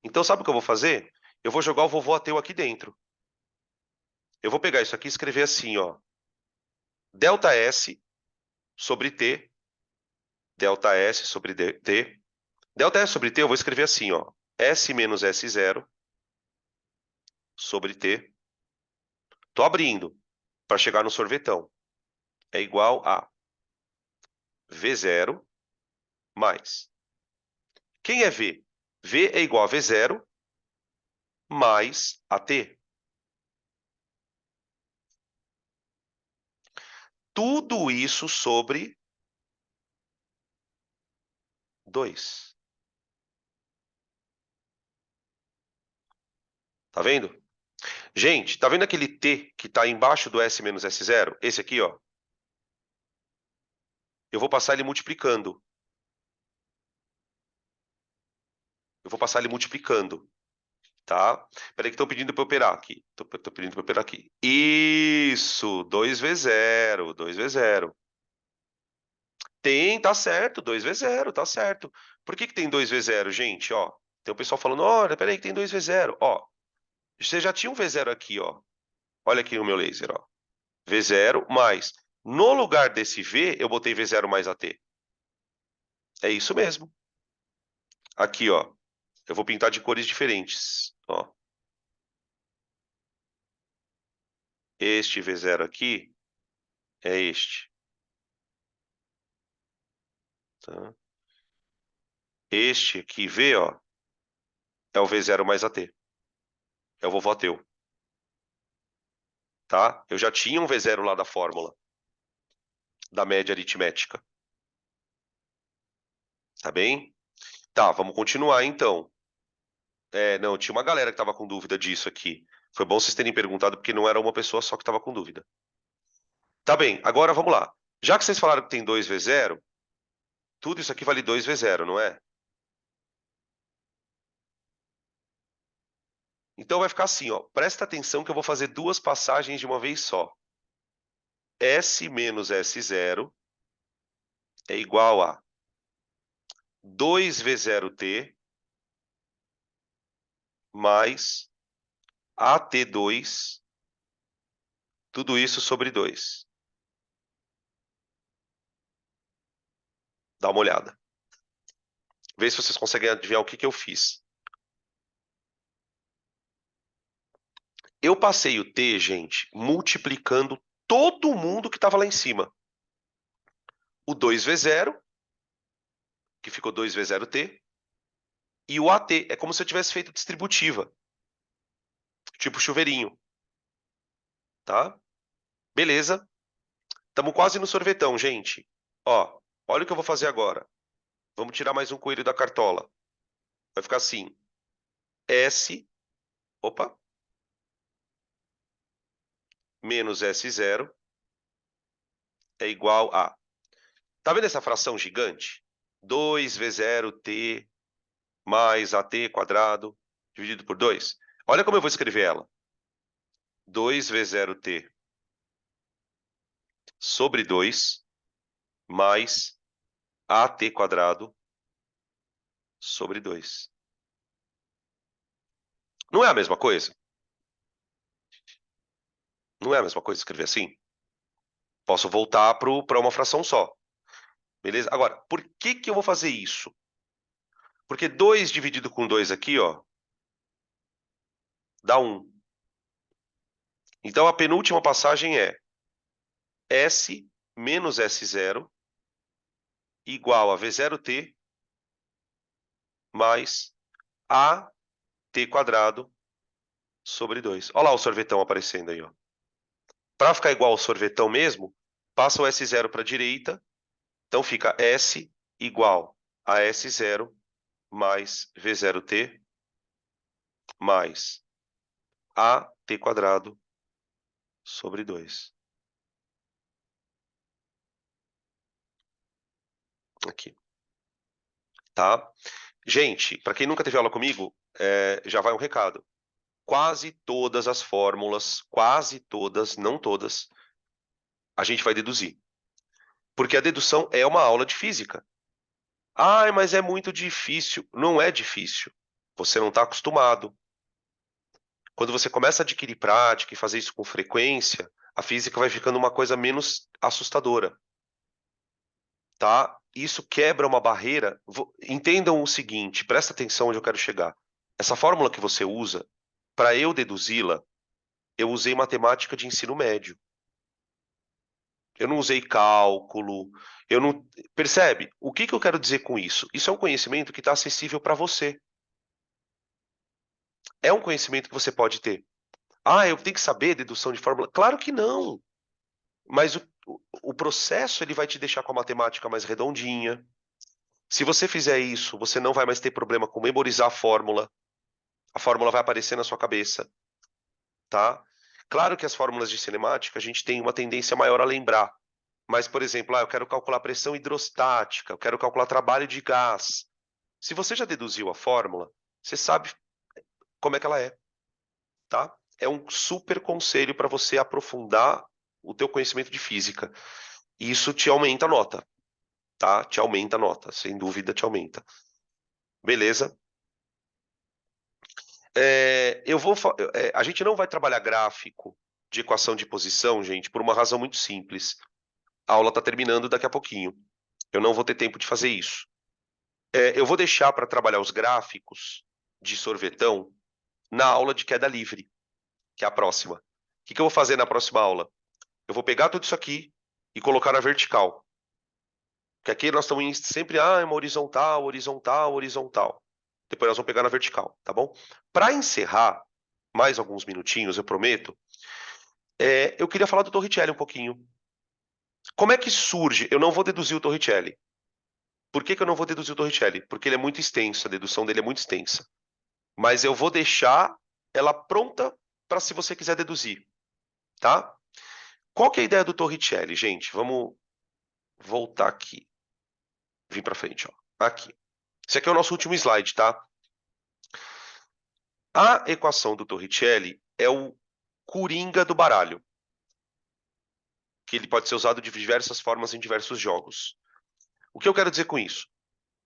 Então, sabe o que eu vou fazer? Eu vou jogar o vovô ateu aqui dentro. Eu vou pegar isso aqui e escrever assim, ó. ΔS sobre T, ΔS sobre T. ΔS sobre T eu vou escrever assim, ó. S menos S0 sobre T. Tô abrindo para chegar no sorvetão. É igual a V0 mais. Quem é V? V é igual a V0 mais AT. Tudo isso sobre 2. Tá vendo? Gente, tá vendo aquele T que tá embaixo do S menos S0? Esse aqui, ó. Eu vou passar ele multiplicando. Eu vou passar ele multiplicando, tá? Peraí que estão pedindo para eu operar aqui. Tô pedindo para eu operar aqui. Isso, 2V0, 2V0. Tem, tá certo, 2V0, tá certo. Por que que tem 2V0, gente? Ó, tem o pessoal falando, olha, peraí que tem 2V0. Ó, você já tinha um V0 aqui, ó. Olha aqui no meu laser, ó. V0 mais. No lugar desse V, eu botei V0 mais AT. É isso mesmo. Aqui, ó. Eu vou pintar de cores diferentes, ó. Este V0 aqui é este, tá? Este aqui, V, ó, é o V0 mais AT. É o vovô ateu, tá? Eu já tinha um V0 lá da fórmula, da média aritmética. Tá bem? Tá, vamos continuar então. Não, tinha uma galera que tava com dúvida disso aqui. Foi bom vocês terem perguntado, porque não era uma pessoa só que tava com dúvida. Tá bem, agora vamos lá. Já que vocês falaram que tem 2V0, tudo isso aqui vale 2V0, não é? Então vai ficar assim, ó. Presta atenção que eu vou fazer duas passagens de uma vez só. S menos S0 é igual a 2V0T mais AT2, tudo isso sobre 2. Dá uma olhada. Vê se vocês conseguem adivinhar o que que eu fiz. Eu passei o T, gente, multiplicando todo mundo que estava lá em cima. O 2V0, que ficou 2V0T, e o AT. É como se eu tivesse feito distributiva, tipo chuveirinho, tá? Beleza. Estamos quase no sorvetão, gente. Ó, olha o que eu vou fazer agora. Vamos tirar mais um coelho da cartola. Vai ficar assim. S, opa, menos S0 é igual a... Tá vendo essa fração gigante? 2V0T mais AT quadrado dividido por 2. Olha como eu vou escrever ela. 2V0T sobre 2 mais AT quadrado sobre 2. Não é a mesma coisa? Não é a mesma coisa escrever assim? Posso voltar para uma fração só. Beleza? Agora, por que que eu vou fazer isso? Porque 2 dividido com 2 aqui, ó, dá 1. Então, a penúltima passagem é S menos S0 igual a V0t mais AT quadrado sobre 2. Olha lá o sorvetão aparecendo aí, ó. Para ficar igual ao sorvetão mesmo, passa o S0 para a direita, então fica S igual a S0 mais V0t mais AT quadrado sobre 2. Aqui, tá? Gente, para quem nunca teve aula comigo, já vai um recado. Quase todas as fórmulas, quase todas, não todas, a gente vai deduzir. Porque a dedução é uma aula de física. Ah, mas é muito difícil. Não é difícil. Você não está acostumado. Quando você começa a adquirir prática e fazer isso com frequência, a física vai ficando uma coisa menos assustadora, tá? Isso quebra uma barreira. Entendam o seguinte, presta atenção onde eu quero chegar. Essa fórmula que você usa, para eu deduzi-la, eu usei matemática de ensino médio. Eu não usei cálculo, eu não. Percebe? O que que eu quero dizer com isso? Isso é um conhecimento que está acessível para você. É um conhecimento que você pode ter. Ah, eu tenho que saber dedução de fórmula? Claro que não. Mas o processo ele vai te deixar com a matemática mais redondinha. Se você fizer isso, você não vai mais ter problema com memorizar a fórmula. A fórmula vai aparecer na sua cabeça, tá? Claro que as fórmulas de cinemática a gente tem uma tendência maior a lembrar. Mas, por exemplo, eu quero calcular pressão hidrostática, eu quero calcular trabalho de gás. Se você já deduziu a fórmula, você sabe como é que ela é, tá? É um super conselho para você aprofundar o teu conhecimento de física. E isso te aumenta a nota, tá? Te aumenta a nota, sem dúvida te aumenta. Beleza? A gente não vai trabalhar gráfico de equação de posição, gente, por uma razão muito simples. A aula está terminando daqui a pouquinho. Eu não vou ter tempo de fazer isso. Eu vou deixar para trabalhar os gráficos de sorvetão na aula de queda livre, que é a próxima. O que que eu vou fazer na próxima aula? Eu vou pegar tudo isso aqui e colocar na vertical. Porque aqui nós estamos sempre, é uma horizontal, horizontal, horizontal. Depois nós vamos pegar na vertical, tá bom? Para encerrar, mais alguns minutinhos, eu prometo, eu queria falar do Torricelli um pouquinho. Como é que surge? Eu não vou deduzir o Torricelli. Por que que eu não vou deduzir o Torricelli? Porque ele é muito extenso, a dedução dele é muito extensa. Mas eu vou deixar ela pronta para se você quiser deduzir, tá? Qual que é a ideia do Torricelli, gente? Vamos voltar aqui. Vim para frente, ó. Aqui. Esse aqui é o nosso último slide, tá? A equação do Torricelli é o coringa do baralho, que ele pode ser usado de diversas formas em diversos jogos. O que eu quero dizer com isso?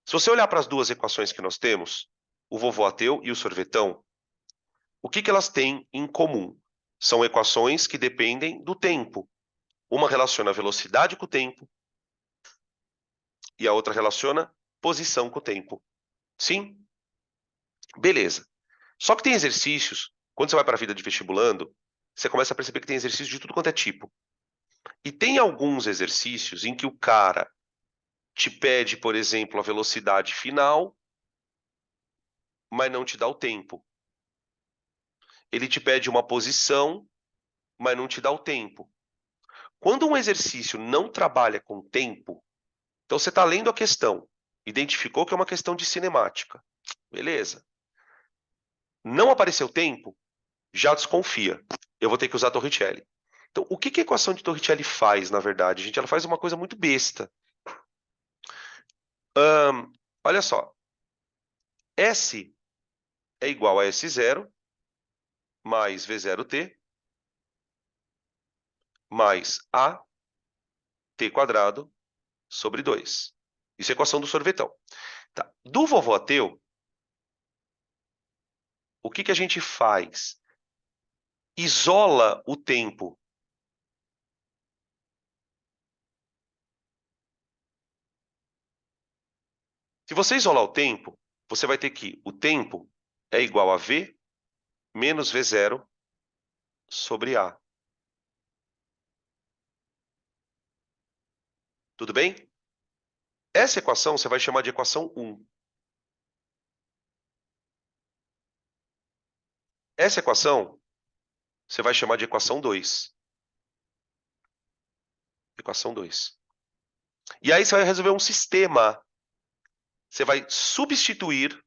Se você olhar para as duas equações que nós temos, o vovô ateu e o sorvetão, o que que elas têm em comum? São equações que dependem do tempo. Uma relaciona a velocidade com o tempo e a outra relaciona posição com o tempo. Sim? Beleza. Só que tem exercícios, quando você vai para a vida de vestibulando, você começa a perceber que tem exercício de tudo quanto é tipo. E tem alguns exercícios em que o cara te pede, por exemplo, a velocidade final, mas não te dá o tempo. Ele te pede uma posição, mas não te dá o tempo. Quando um exercício não trabalha com tempo, então você está lendo a questão, identificou que é uma questão de cinemática. Beleza. Não apareceu tempo, já desconfia. Eu vou ter que usar Torricelli. Então, o que que a equação de Torricelli faz, na verdade? Gente, ela faz uma coisa muito besta. Olha só. S é igual a S0 mais V0t mais AT quadrado sobre 2. Isso é a equação do sorvetão. Tá. Do vovô ateu, o que que a gente faz? Isola o tempo. Se você isolar o tempo, você vai ter que o tempo é igual a V menos V0 sobre A. Tudo bem? Essa equação você vai chamar de equação 1. Essa equação você vai chamar de equação 2. Equação 2. E aí você vai resolver um sistema. Você vai substituir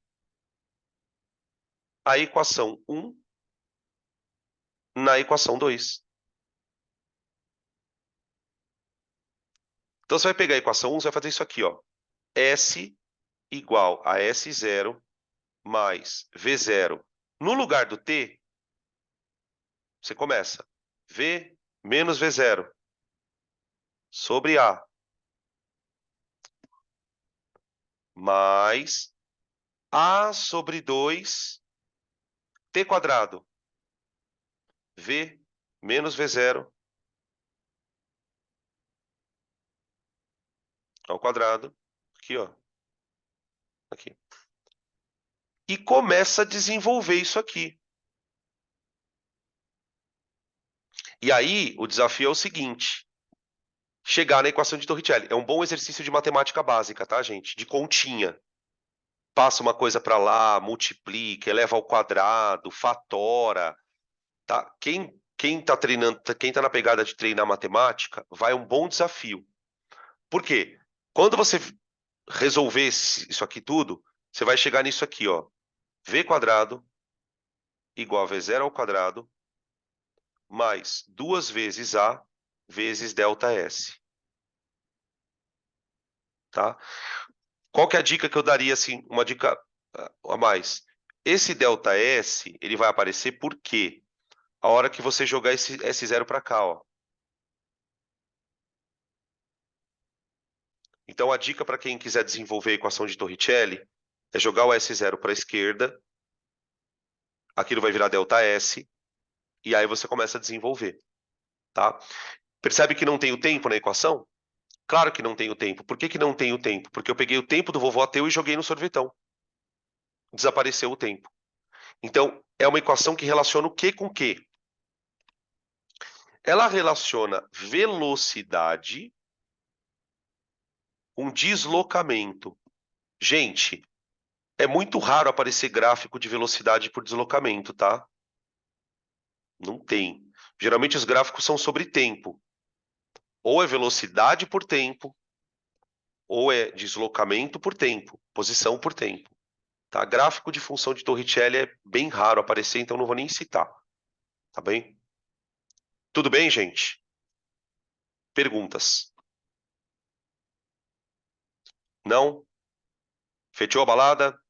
a equação 1 na equação 2. Então você vai pegar a equação 1, você vai fazer isso aqui, ó. S igual a S0 mais V0. No lugar do T, você começa V menos V0 sobre A mais A sobre 2 T quadrado. V menos V0 ao quadrado. Aqui, ó. Aqui. E começa a desenvolver isso aqui. E aí, o desafio é o seguinte: chegar na equação de Torricelli. É um bom exercício de matemática básica, tá, gente? De continha. Passa uma coisa para lá, multiplica, eleva ao quadrado, fatora, tá? Quem tá treinando, quem tá na pegada de treinar matemática, vai um bom desafio. Por quê? Quando você resolver isso aqui tudo, você vai chegar nisso aqui, ó. V quadrado igual a V0 ao quadrado mais 2 vezes A vezes delta S, tá? Qual que é a dica que eu daria, assim, uma dica a mais? Esse delta S, ele vai aparecer por quê? A hora que você jogar esse S0 para cá, ó. Então, a dica para quem quiser desenvolver a equação de Torricelli é jogar o S0 para a esquerda, aquilo vai virar delta S, e aí você começa a desenvolver, tá? Percebe que não tem o tempo na equação? Claro que não tem o tempo. Por que que não tem o tempo? Porque eu peguei o tempo do vovô ateu e joguei no sorvetão. Desapareceu o tempo. Então, é uma equação que relaciona o que com o que? Ela relaciona velocidade com deslocamento. Gente, é muito raro aparecer gráfico de velocidade por deslocamento, tá? Não tem. Geralmente os gráficos são sobre tempo. Ou é velocidade por tempo, ou é deslocamento por tempo, posição por tempo. Tá? Gráfico de função de Torricelli é bem raro aparecer, então não vou nem citar. Tá bem? Tudo bem, gente? Perguntas? Não? Fechou a balada?